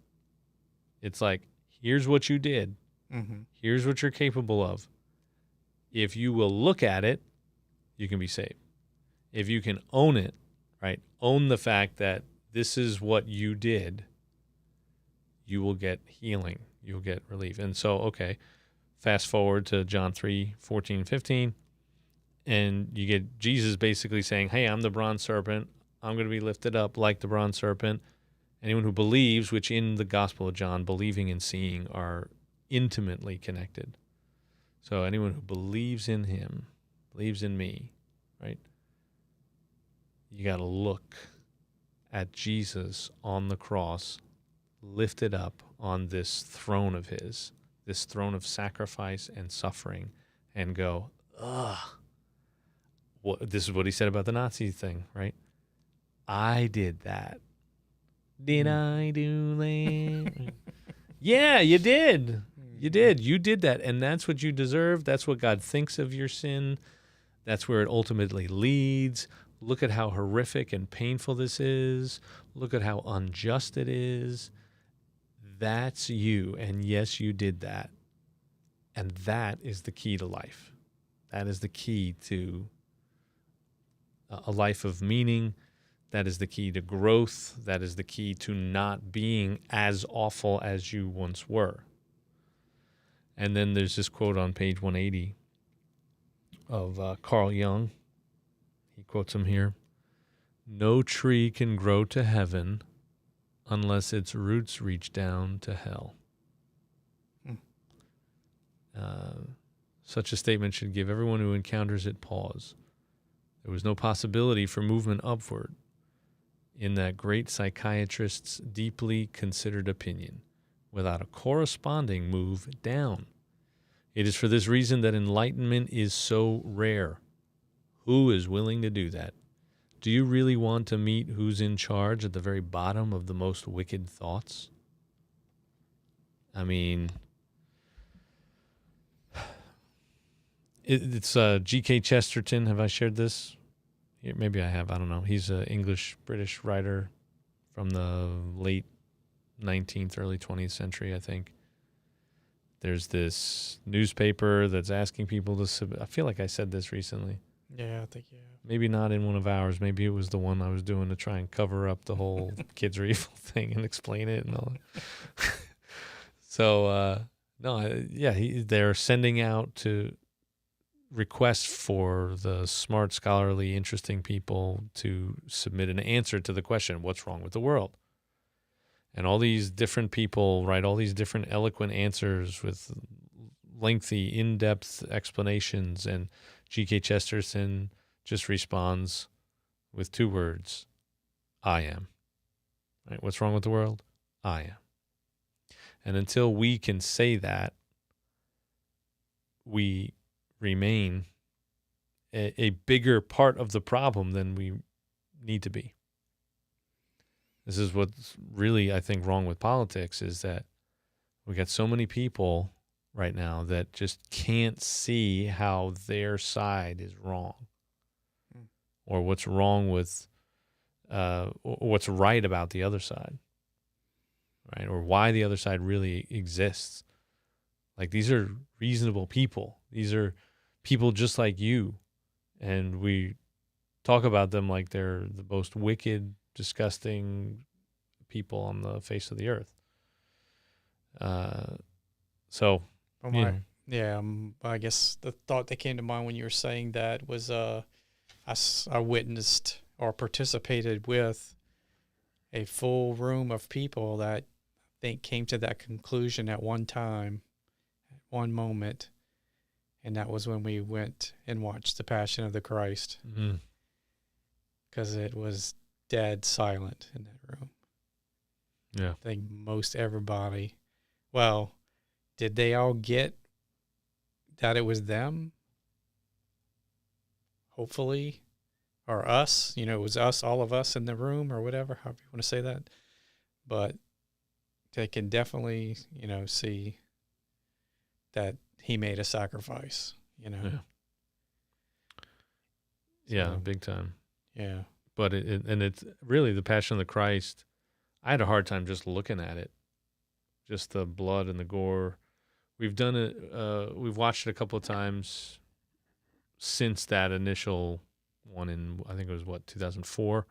It's like, here's what you did. Mm-hmm. Here's what you're capable of. If you will look at it, you can be saved. If you can own it, right? Own the fact that this is what you did, you will get healing. You'll get relief. And so, okay, fast forward to John 3:14, 15. And you get Jesus basically saying, hey, I'm the bronze serpent. I'm going to be lifted up like the bronze serpent. Anyone who believes, which in the Gospel of John, believing and seeing are intimately connected. So anyone who believes in him, believes in me, right? You got to look at Jesus on the cross, lifted up on this throne of his, this throne of sacrifice and suffering, and go, ugh. This is what he said about the Nazi thing, right? I did that. Did I do that? Yeah, you did. You did. You did that. And that's what you deserve. That's what God thinks of your sin. That's where it ultimately leads. Look at how horrific and painful this is. Look at how unjust it is. That's you. And yes, you did that. And that is the key to life. That is the key to a life of meaning. That is the key to growth. That is the key to not being as awful as you once were. And then there's this quote on page 180 of Carl Jung. He quotes him here. No tree can grow to heaven unless its roots reach down to hell. Such a statement should give everyone who encounters it pause. There was no possibility for movement upward in that great psychiatrist's deeply considered opinion without a corresponding move down. It is for this reason that enlightenment is so rare. Who is willing to do that? Do you really want to meet who's in charge at the very bottom of the most wicked thoughts? I mean, it's G.K. Chesterton. Have I shared this? Maybe I have. I don't know. He's an English-British writer from the late 19th, early 20th century, I think. There's this newspaper that's asking people to I feel like I said this recently. Yeah, I think, yeah. Maybe not in one of ours. Maybe it was the one I was doing to try and cover up the whole kids are evil thing and explain it and all that. So, no, they're sending out to requests for the smart, scholarly, interesting people to submit an answer to the question, what's wrong with the world? And all these different people write all these different eloquent answers with lengthy, in-depth explanations, and G.K. Chesterton just responds with 2 words, I am. Right? What's wrong with the world? I am. And until we can say that, we remain a bigger part of the problem than we need to be. This is what's really, I think, wrong with politics, is that we got so many people right now that just can't see how their side is wrong, or what's wrong with, or what's right about the other side, right? Or why the other side really exists. Like, these are reasonable people. These are people just like you. And we talk about them like they're the most wicked, disgusting people on the face of the earth. So, Yeah, I guess the thought that came to mind when you were saying that was I witnessed or participated with a full room of people that I think came to that conclusion at one time, at one moment, and that was when we went and watched The Passion of the Christ, because it was dead silent in that room. Yeah. I think most everybody, well, did they all get that it was them? Hopefully. Or us, it was us, all of us in the room, or whatever, however you want to say that. But they can definitely, see that he made a sacrifice, Yeah, So, big time. yeah. But it's really the Passion of the Christ. I had a hard time just looking at it, just the blood and the gore. We've done it. We've watched it a couple of times since that initial one in, I think it was 2004,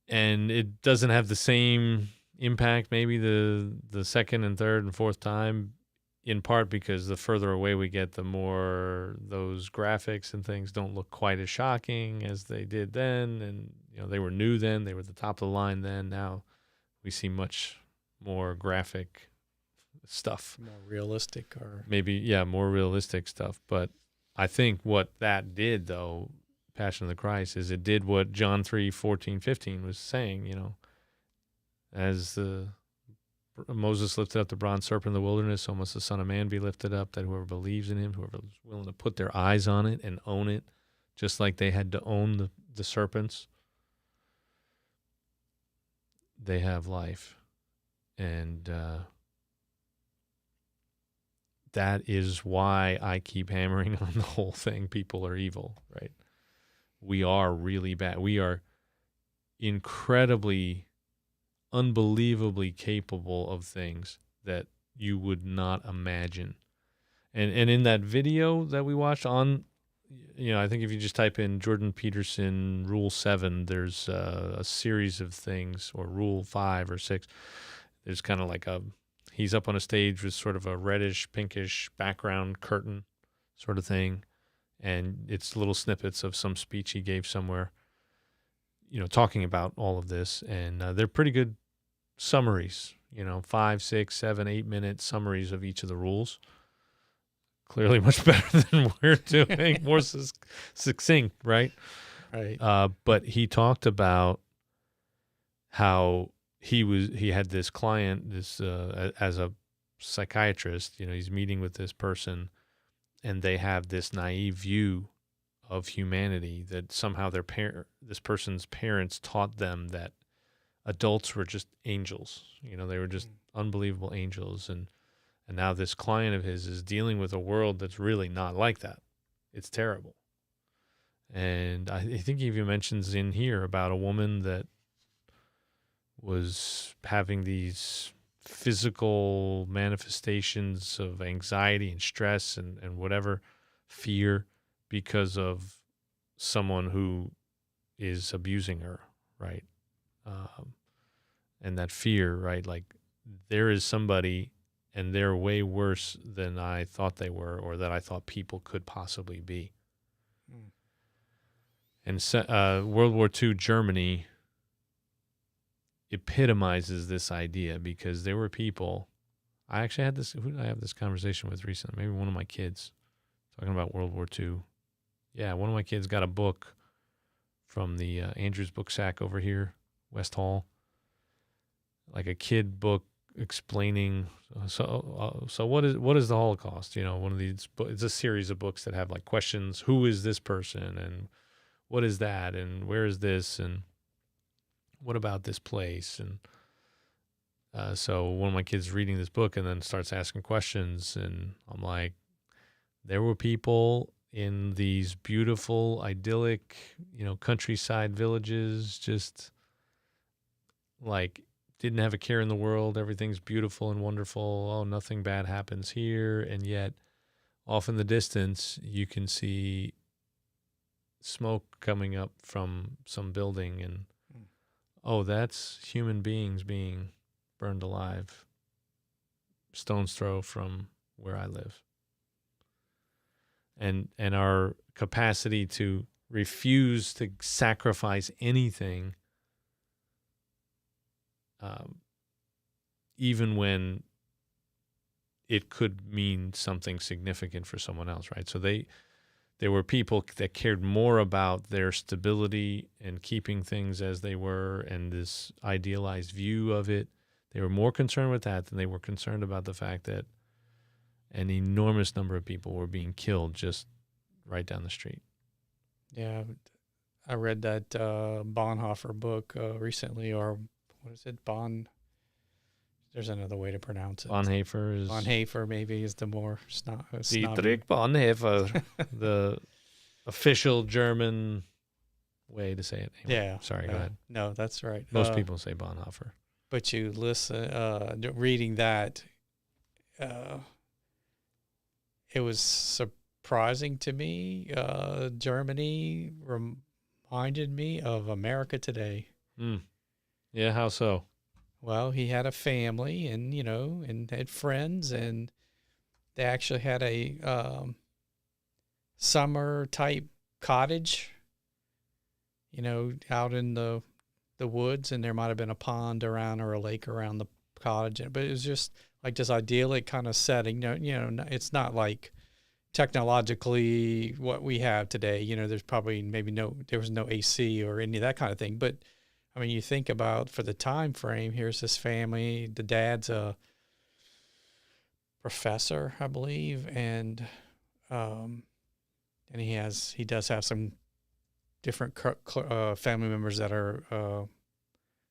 and it doesn't have the same impact. Maybe the second and third and fourth time, in part because the further away we get, the more those graphics and things don't look quite as shocking as they did then. And they were new then; they were the top of the line then. Now we see much more graphic stuff, More realistic, or maybe more realistic stuff. But I think what that did, though, Passion of the Christ, is it did what John 3:14-15 was saying. As Moses lifted up the bronze serpent in the wilderness, so must the Son of Man be lifted up, that whoever believes in him, whoever is willing to put their eyes on it and own it, just like they had to own the serpents, they have life. And that is why I keep hammering on the whole thing. People are evil, right? We are really bad. We are incredibly, unbelievably capable of things that you would not imagine. And in that video that we watched on, I think if you just type in Jordan Peterson Rule 7, there's a series of things, or Rule 5 or 6. There's kind of like he's up on a stage with sort of a reddish, pinkish background curtain sort of thing. And it's little snippets of some speech he gave somewhere, talking about all of this. And they're pretty good summaries, 5, 6, 7, 8-minute summaries of each of the rules. Clearly much better than we're doing, more succinct, right? Right. But he talked about how he had this client, as a psychiatrist, he's meeting with this person, and they have this naive view of humanity that somehow this person's parents taught them that adults were just angels. They were just unbelievable angels. And now this client of his is dealing with a world that's really not like that. It's terrible. And I think he even mentions in here about a woman that was having these physical manifestations of anxiety and stress and whatever, fear, because of someone who is abusing her, right? And that fear, right? Like there is somebody and they're way worse than I thought they were or that I thought people could possibly be. Mm. And World War II Germany epitomizes this idea because there were people. I actually had this. Who did I have this conversation with recently? Maybe one of my kids talking about World War II. Yeah, one of my kids got a book from the Andrews Book Sack over here, West Hall, like a kid book explaining. So what is the Holocaust? You know, one of these. It's a series of books that have like questions. Who is this person and what is that and where is this and what about this place? And so one of my kids reading this book and then starts asking questions, and I'm like, there were people in these beautiful, idyllic, countryside villages, just like didn't have a care in the world. Everything's beautiful and wonderful. Oh, nothing bad happens here. And yet off in the distance, you can see smoke coming up from some building and, oh, that's human beings being burned alive, stone's throw from where I live. And our capacity to refuse to sacrifice anything, even when it could mean something significant for someone else, right? So there were people that cared more about their stability and keeping things as they were and this idealized view of it. They were more concerned with that than they were concerned about the fact that an enormous number of people were being killed just right down the street. Yeah, I read that Bonhoeffer book recently, or what is it? There's another way to pronounce it. Bonhoeffer maybe is the more Dietrich Bonhoeffer, the official German way to say it. Anyway, yeah. Sorry, go ahead. No, that's right. Most people say Bonhoeffer. But you listen, reading that, it was surprising to me. Germany reminded me of America today. Yeah, how so? Well, he had a family and, and had friends, and they actually had a summer type cottage, out in the woods, and there might have been a pond around or a lake around the cottage, but it was just like this idyllic kind of setting. It's not like technologically what we have today. There's probably there was no AC or any of that kind of thing, but I mean, you think about for the time frame, here's this family, the dad's a professor, I believe, and he does have some different family members that are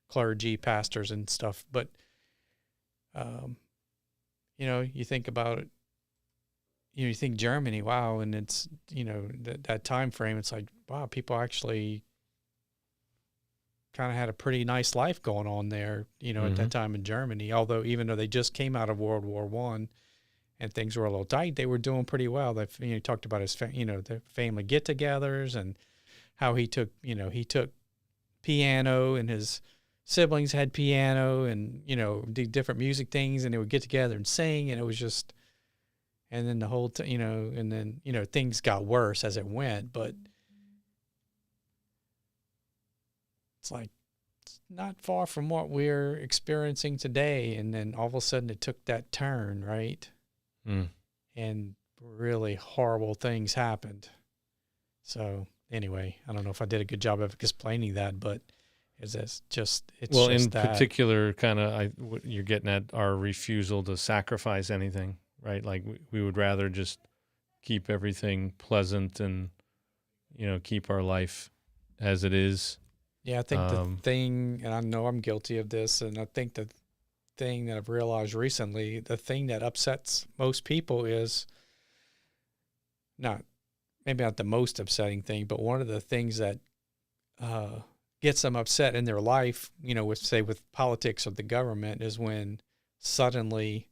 clergy, pastors and stuff. But, you think about it, you think Germany, wow. And it's, that time frame, it's like, wow, people actually kind of had a pretty nice life going on there, at that time in Germany. Although, even though they just came out of World War I and things were a little tight, they were doing pretty well. They, talked about his, the family get-togethers and how he took piano and his siblings had piano and, did different music things, and they would get together and sing, and it was just, and then the whole, and then, things got worse as it went, but it's like, it's not far from what we're experiencing today. And then all of a sudden it took that turn, right? And really horrible things happened. So anyway, I don't know if I did a good job of explaining that, but it's just in that. Particular kind of, you're getting at our refusal to sacrifice anything, right? Like we would rather just keep everything pleasant and, keep our life as it is. Yeah, I think the thing, and I know I'm guilty of this, and I think the thing that I've realized recently, the thing that upsets most people is maybe not the most upsetting thing, but one of the things that gets them upset in their life, with politics or the government, is when suddenly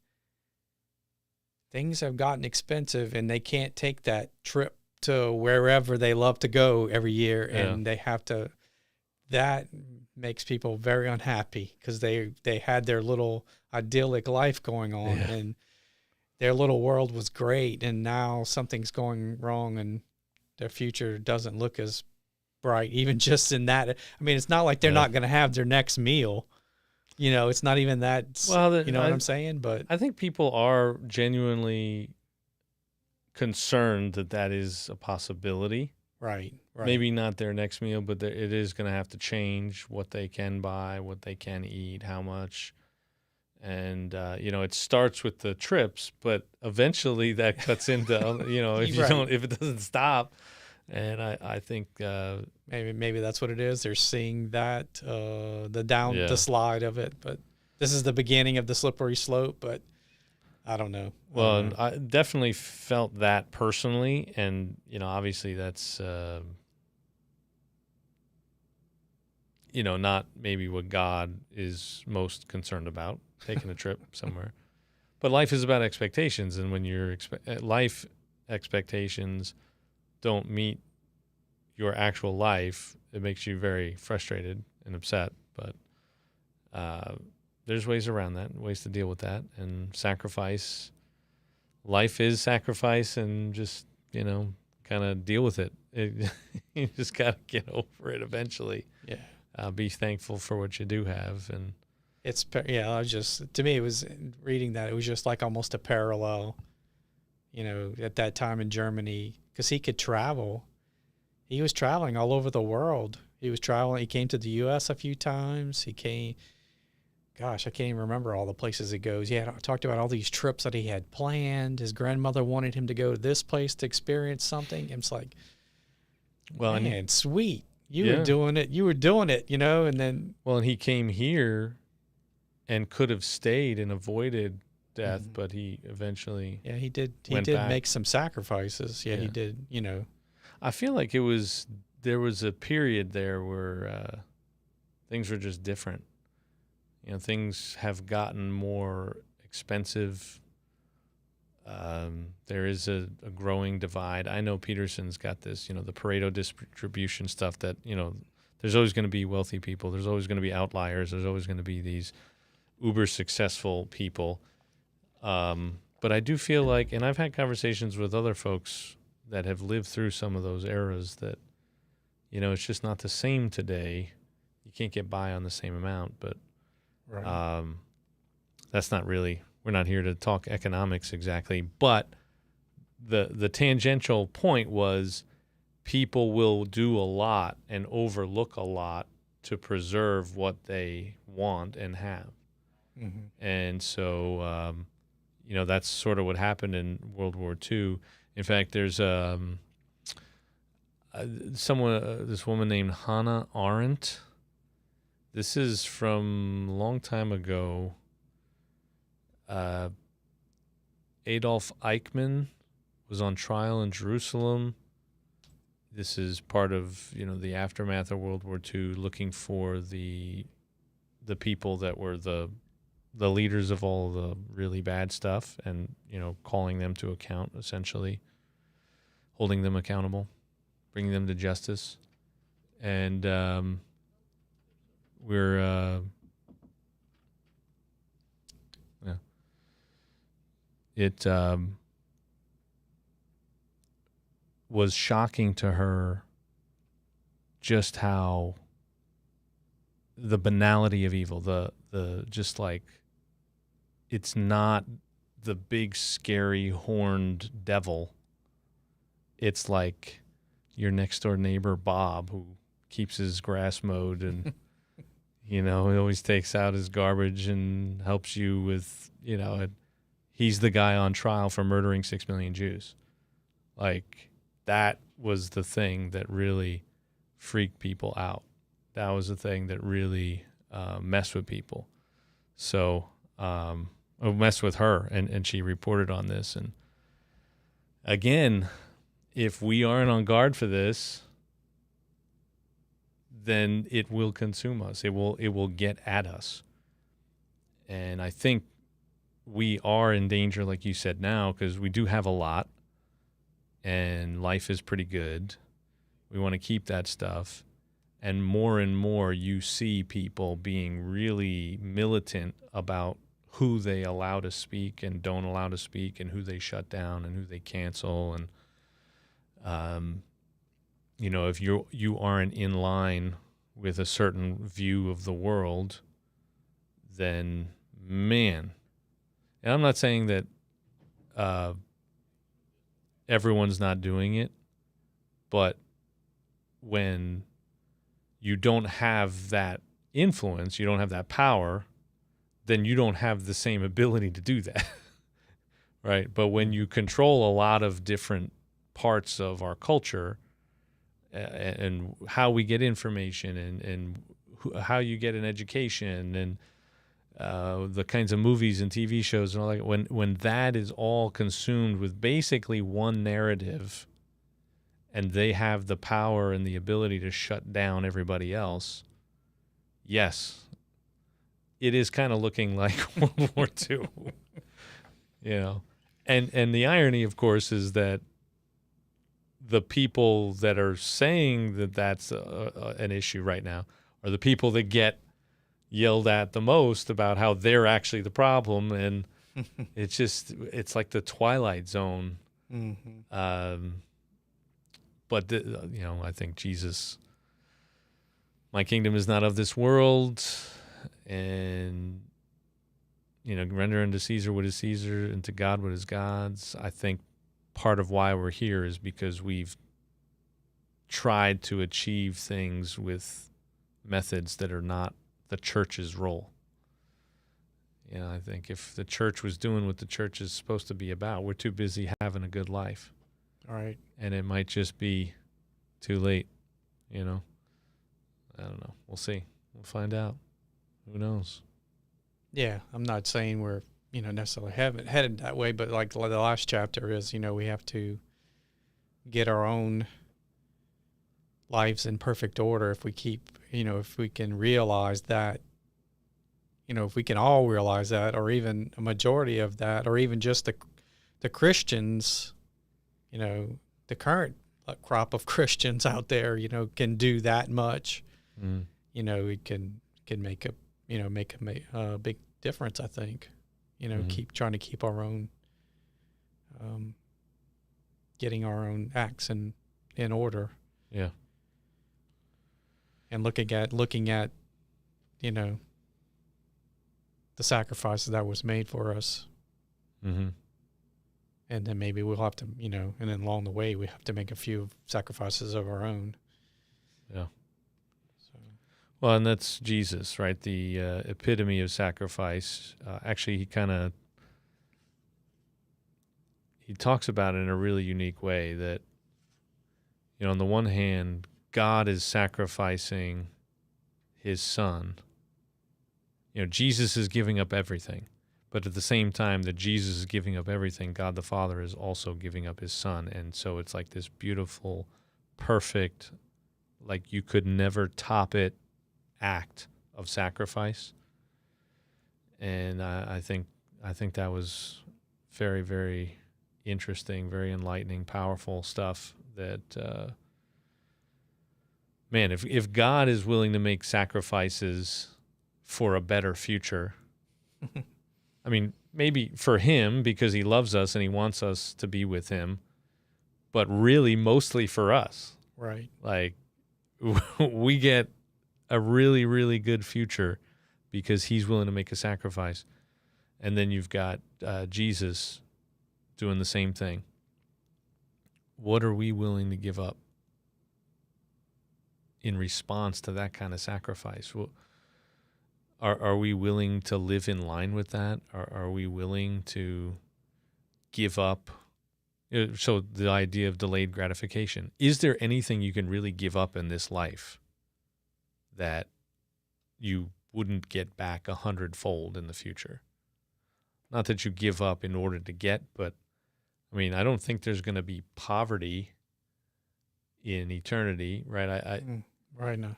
things have gotten expensive and they can't take that trip to wherever they love to go every year, Yeah. and they have to. That makes people very unhappy because they had their little idyllic life going on, Yeah. and their little world was great, and now something's going wrong, and their future doesn't look as bright. Even just in that, I mean, it's not like they're Yeah. not going to have their next meal. You know, it's not even that. Well, You know what I'm saying? But I think people are genuinely concerned that that is a possibility. right. Maybe not their next meal, but it is going to have to change what they can buy, what they can eat, how much. And, it starts with the trips, but eventually that cuts into, if you Right. don't, if it doesn't stop. And I think, maybe that's what it is. They're seeing that Yeah. the slide of it, but this is the beginning of the slippery slope. But I don't know. well, and I definitely felt that personally. And, obviously that's, not maybe what God is most concerned about, taking a trip somewhere. But life is about expectations, and when your life expectations don't meet your actual life, it makes you very frustrated and upset. But there's ways around that, ways to deal with that, and sacrifice. Life is sacrifice, and just kind of deal with it. You just gotta get over it eventually. Yeah. Be thankful for what you do have, and I was just, to me, it was reading that, it was just like almost a parallel, at that time in Germany, because he could travel. He was traveling all over the world. He came to the U.S. a few times. Gosh, I can't even remember all the places he goes. He had talked about all these trips that he had planned. His grandmother wanted him to go to this place to experience something. And it's like, well, and man, sweet. You Yeah. were doing it, and then. well, and he came here, and could have stayed and avoided death, Mhm. but he eventually. Yeah, he did Went back. make some sacrifices. Yeah, he Yeah. did, I feel like there was a period there where things were just different. Things have gotten more expensive. There is a growing divide. I know Peterson's got this, the Pareto distribution stuff that, there's always going to be wealthy people. There's always going to be outliers. There's always going to be these uber successful people. But I do feel like, and I've had conversations with other folks that have lived through some of those eras that, it's just not the same today. You can't get by on the same amount, but right. that's not really, we're not here to talk economics exactly, but the tangential point was people will do a lot and overlook a lot to preserve what they want and have. Mhm. And so, that's sort of what happened in World War II. In fact, there's this woman named Hannah Arendt. This is from a long time ago. Adolf Eichmann was on trial in Jerusalem. This is part of, the aftermath of World War II, looking for the people that were the leaders of all the really bad stuff, and calling them to account, essentially holding them accountable, bringing them to justice. And it was shocking to her just how the banality of evil, the just like, it's not the big scary horned devil. It's like your next door neighbor Bob, who keeps his grass mowed, and he always takes out his garbage and helps you with, he's the guy on trial for murdering 6 million Jews. Like, that was the thing that really freaked people out. That was the thing that really messed with people. So, messed with her, and she reported on this. And again, if we aren't on guard for this, then it will consume us. It will get at us. And I think we are in danger, like you said, now, because we do have a lot. and life is pretty good. We want to keep that stuff. And more you see people being really militant about who they allow to speak and don't allow to speak, and who they shut down and who they cancel. And, if you aren't in line with a certain view of the world, then, man, and I'm not saying that everyone's not doing it, but when you don't have that influence, you don't have that power, then you don't have the same ability to do that, right? But when you control a lot of different parts of our culture, and how we get information, and how you get an education, and the kinds of movies and TV shows and all that, when that is all consumed with basically one narrative, and they have the power and the ability to shut down everybody else, yes, it is kind of looking like World War II. And the irony, of course, is that the people that are saying that that's an issue right now are the people that get yelled at the most about how they're actually the problem. And it's like the Twilight Zone. Mm-hmm. But I think Jesus, my kingdom is not of this world, and render unto Caesar what is Caesar, and to God what is God's. I think part of why we're here is because we've tried to achieve things with methods that are not the church's role. I think if the church was doing what the church is supposed to be about, we're too busy having a good life. All right. And it might just be too late, I don't know. We'll see. We'll find out. Who knows? Yeah, I'm not saying we're, necessarily headed that way, but like the last chapter is, we have to get our own lives in perfect order if we keep, if we can realize that, if we can all realize that, or even a majority of that, or even just the Christians, the current crop of Christians out there, can do that much. It can make a big difference, I think. Keep trying to keep our own, getting our own acts in order. Yeah. And looking at, the sacrifices that was made for us. Mm-hmm. And then maybe we'll have to, and then along the way, we have to make a few sacrifices of our own. Yeah. So. Well, and that's Jesus, right? The epitome of sacrifice. Actually, he talks about it in a really unique way that, on the one hand, God is sacrificing his son. Jesus is giving up everything. But at the same time that Jesus is giving up everything, God the Father is also giving up his son. And so it's like this beautiful, perfect, like you could never top it act of sacrifice. And I think that was very, very interesting, very enlightening, powerful stuff that, man, if God is willing to make sacrifices for a better future, I mean, maybe for him because he loves us and he wants us to be with him, but really mostly for us. Right. Like we get a really, really good future because he's willing to make a sacrifice. And then you've got Jesus doing the same thing. What are we willing to give up in response to that kind of sacrifice? Are we willing to live in line with that? Are we willing to give up? So the idea of delayed gratification. Is there anything you can really give up in this life that you wouldn't get back 100-fold in the future? Not that you give up in order to get, but I mean, I don't think there's going to be poverty in eternity, right? Right now.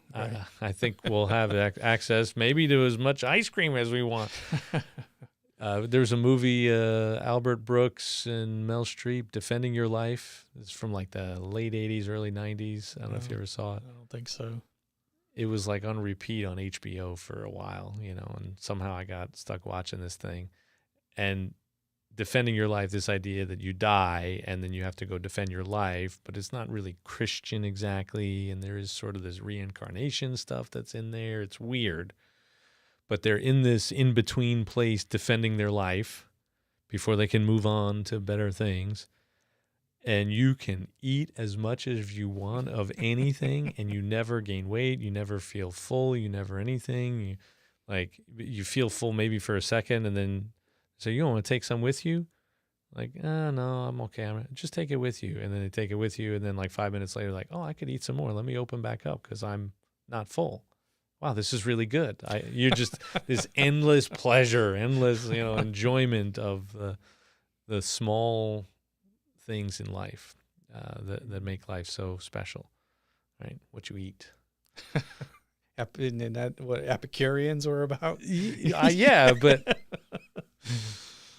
I think we'll have access maybe to as much ice cream as we want. There's a movie, Albert Brooks and Mel Streep, Defending Your Life. It's from like the late 80s, early 90s. I don't know if you ever saw it. I don't think so. It was like on repeat on HBO for a while, and somehow I got stuck watching this thing. And defending your life, this idea that you die and then you have to go defend your life, but it's not really Christian exactly. And there is sort of this reincarnation stuff that's in there. It's weird. But they're in this in-between place defending their life before they can move on to better things. And you can eat as much as you want of anything, and you never gain weight. You never feel full. You never anything. You feel full maybe for a second, and then so you don't want to take some with you? Like, no, I'm okay. Just take it with you. And then they take it with you, and then like 5 minutes later, like, oh, I could eat some more. Let me open back up because I'm not full. Wow, this is really good. You're just this endless pleasure, endless enjoyment of the small things in life that make life so special, right? What you eat. Isn't that what Epicureans were about? Yeah, but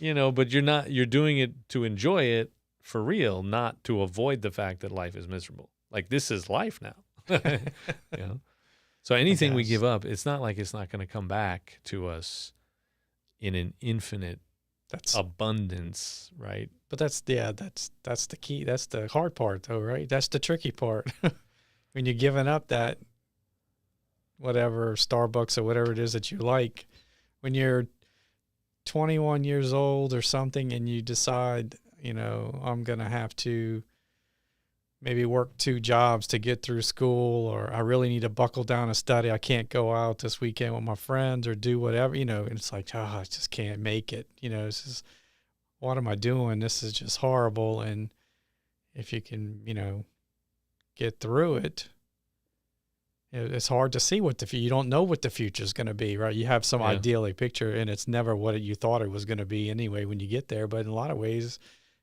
but you're doing it to enjoy it for real, not to avoid the fact that life is miserable. Like, this is life now. So anything we give up, it's not like it's not going to come back to us in an infinite abundance, right? But that's the key. That's the hard part, though, right? That's the tricky part. When you're giving up that whatever Starbucks or whatever it is that you like, when you're 21 years old or something, and you decide, I'm going to have to maybe work 2 jobs to get through school, or I really need to buckle down and study. I can't go out this weekend with my friends or do whatever, and it's like, I just can't make it. This is, what am I doing? This is just horrible. And if you can, get through it, it's hard to see you don't know what the future is going to be, right? You have some idyllic picture, and it's never what you thought it was going to be anyway when you get there. But in a lot of ways,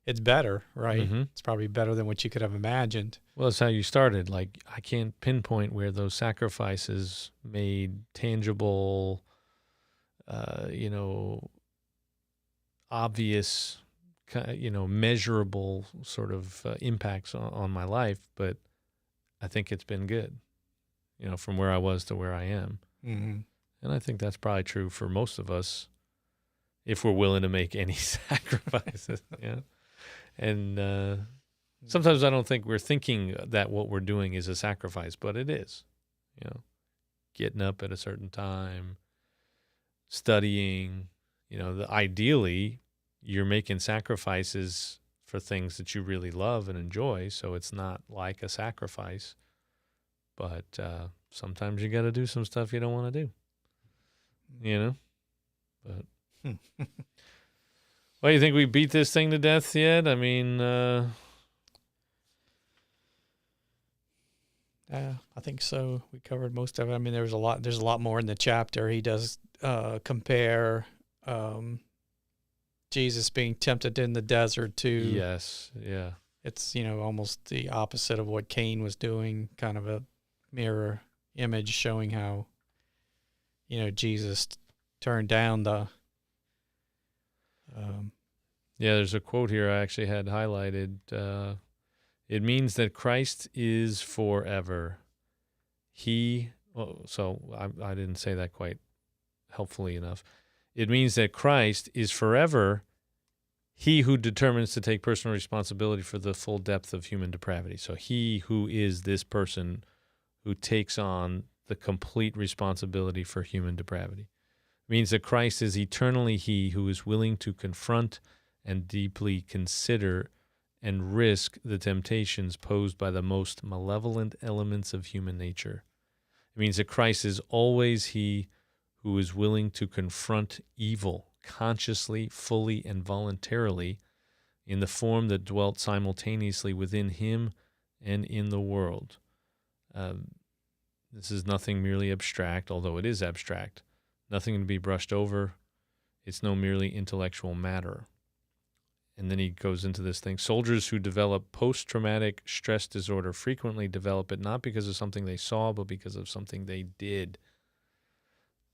it's better, right? Mm-hmm. It's probably better than what you could have imagined. Well, that's how you started. Like, I can't pinpoint where those sacrifices made tangible, obvious, measurable sort of impacts on my life. But I think it's been good, from where I was to where I am. Mm-hmm. And I think that's probably true for most of us if we're willing to make any sacrifices. Yeah. And sometimes I don't think we're thinking that what we're doing is a sacrifice, but it is. Getting up at a certain time, studying. Ideally, you're making sacrifices for things that you really love and enjoy, so it's not like a sacrifice. But sometimes you got to do some stuff you don't want to do. But. Well, you think we beat this thing to death yet? I mean, I think so. We covered most of it. I mean, there's a lot more in the chapter. He does compare Jesus being tempted in the desert to. Yes, yeah. It's, almost the opposite of what Cain was doing, kind of a mirror image showing how, Jesus turned down the. Yeah, there's a quote here I actually had highlighted. It means that Christ is forever. I didn't say that quite helpfully enough. It means that Christ is forever he who determines to take personal responsibility for the full depth of human depravity. So he who is this person who takes on the complete responsibility for human depravity. It means that Christ is eternally he who is willing to confront and deeply consider and risk the temptations posed by the most malevolent elements of human nature. It means that Christ is always he who is willing to confront evil consciously, fully, and voluntarily in the form that dwelt simultaneously within him and in the world. This is nothing merely abstract, although it is abstract. Nothing to be brushed over. It's no merely intellectual matter. And then he goes into this thing. Soldiers who develop post-traumatic stress disorder frequently develop it not because of something they saw, but because of something they did.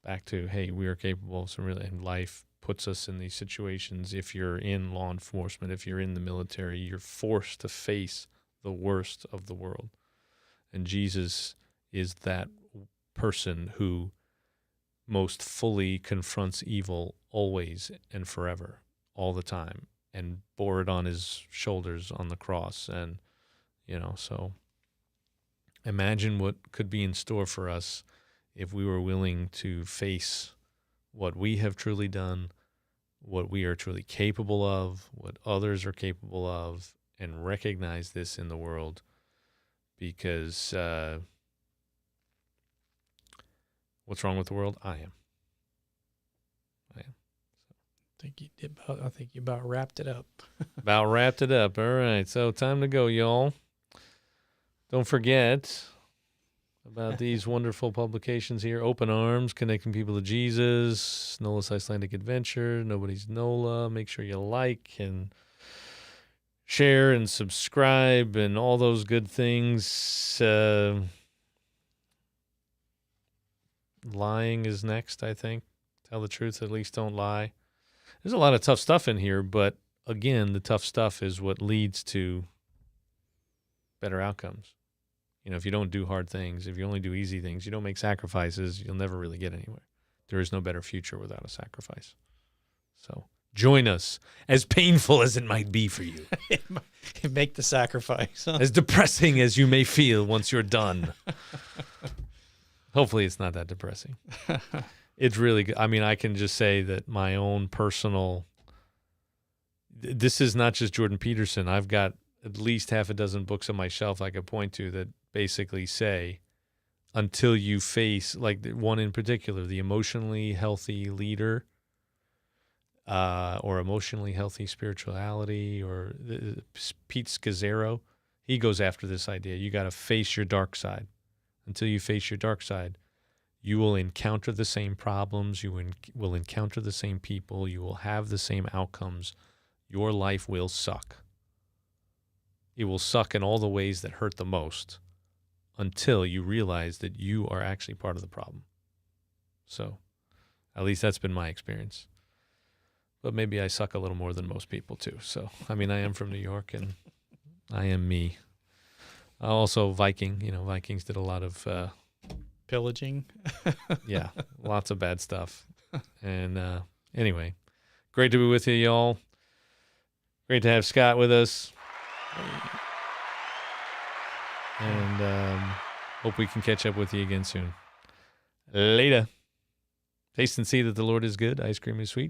Back to, hey, we are capable of some really, and life puts us in these situations. If you're in law enforcement, if you're in the military, you're forced to face the worst of the world. And Jesus is that person who most fully confronts evil always and forever, all the time, and bore it on his shoulders on the cross. And, so imagine what could be in store for us if we were willing to face what we have truly done, what we are truly capable of, what others are capable of, and recognize this in the world. Because what's wrong with the world? I am. I think you about wrapped it up. About wrapped it up. All right. So time to go, y'all. Don't forget about these wonderful publications here. Open Arms, Connecting People to Jesus, Nola's Icelandic Adventure, Nobody's Nola. Make sure you like and share and subscribe and all those good things. Lying is next, I think. Tell the truth, at least don't lie. There's a lot of tough stuff in here, but again, the tough stuff is what leads to better outcomes. If you don't do hard things, if you only do easy things, you don't make sacrifices, you'll never really get anywhere. There is no better future without a sacrifice. So join us, as painful as it might be for you. Make the sacrifice. Huh? As depressing as you may feel once you're done. Hopefully it's not that depressing. It's really good. I mean, I can just say that my own personal, this is not just Jordan Peterson. I've got at least half a dozen books on my shelf I could point to that basically say, until you face, like one in particular, the Emotionally Healthy Leader, or Emotionally Healthy Spirituality, or Pete Scazzaro, he goes after this idea. You got to face your dark side. Until you face your dark side, you will encounter the same problems. You will encounter the same people. You will have the same outcomes. Your life will suck. It will suck in all the ways that hurt the most until you realize that you are actually part of the problem. So, at least that's been my experience. But maybe I suck a little more than most people too. So, I mean, I am from New York and I am me. Also Viking, Vikings did a lot of pillaging. Yeah, lots of bad stuff. And anyway, great to be with you, y'all. Great to have Scott with us. And hope we can catch up with you again soon. Later. Taste and see that the Lord is good. Ice cream is sweet.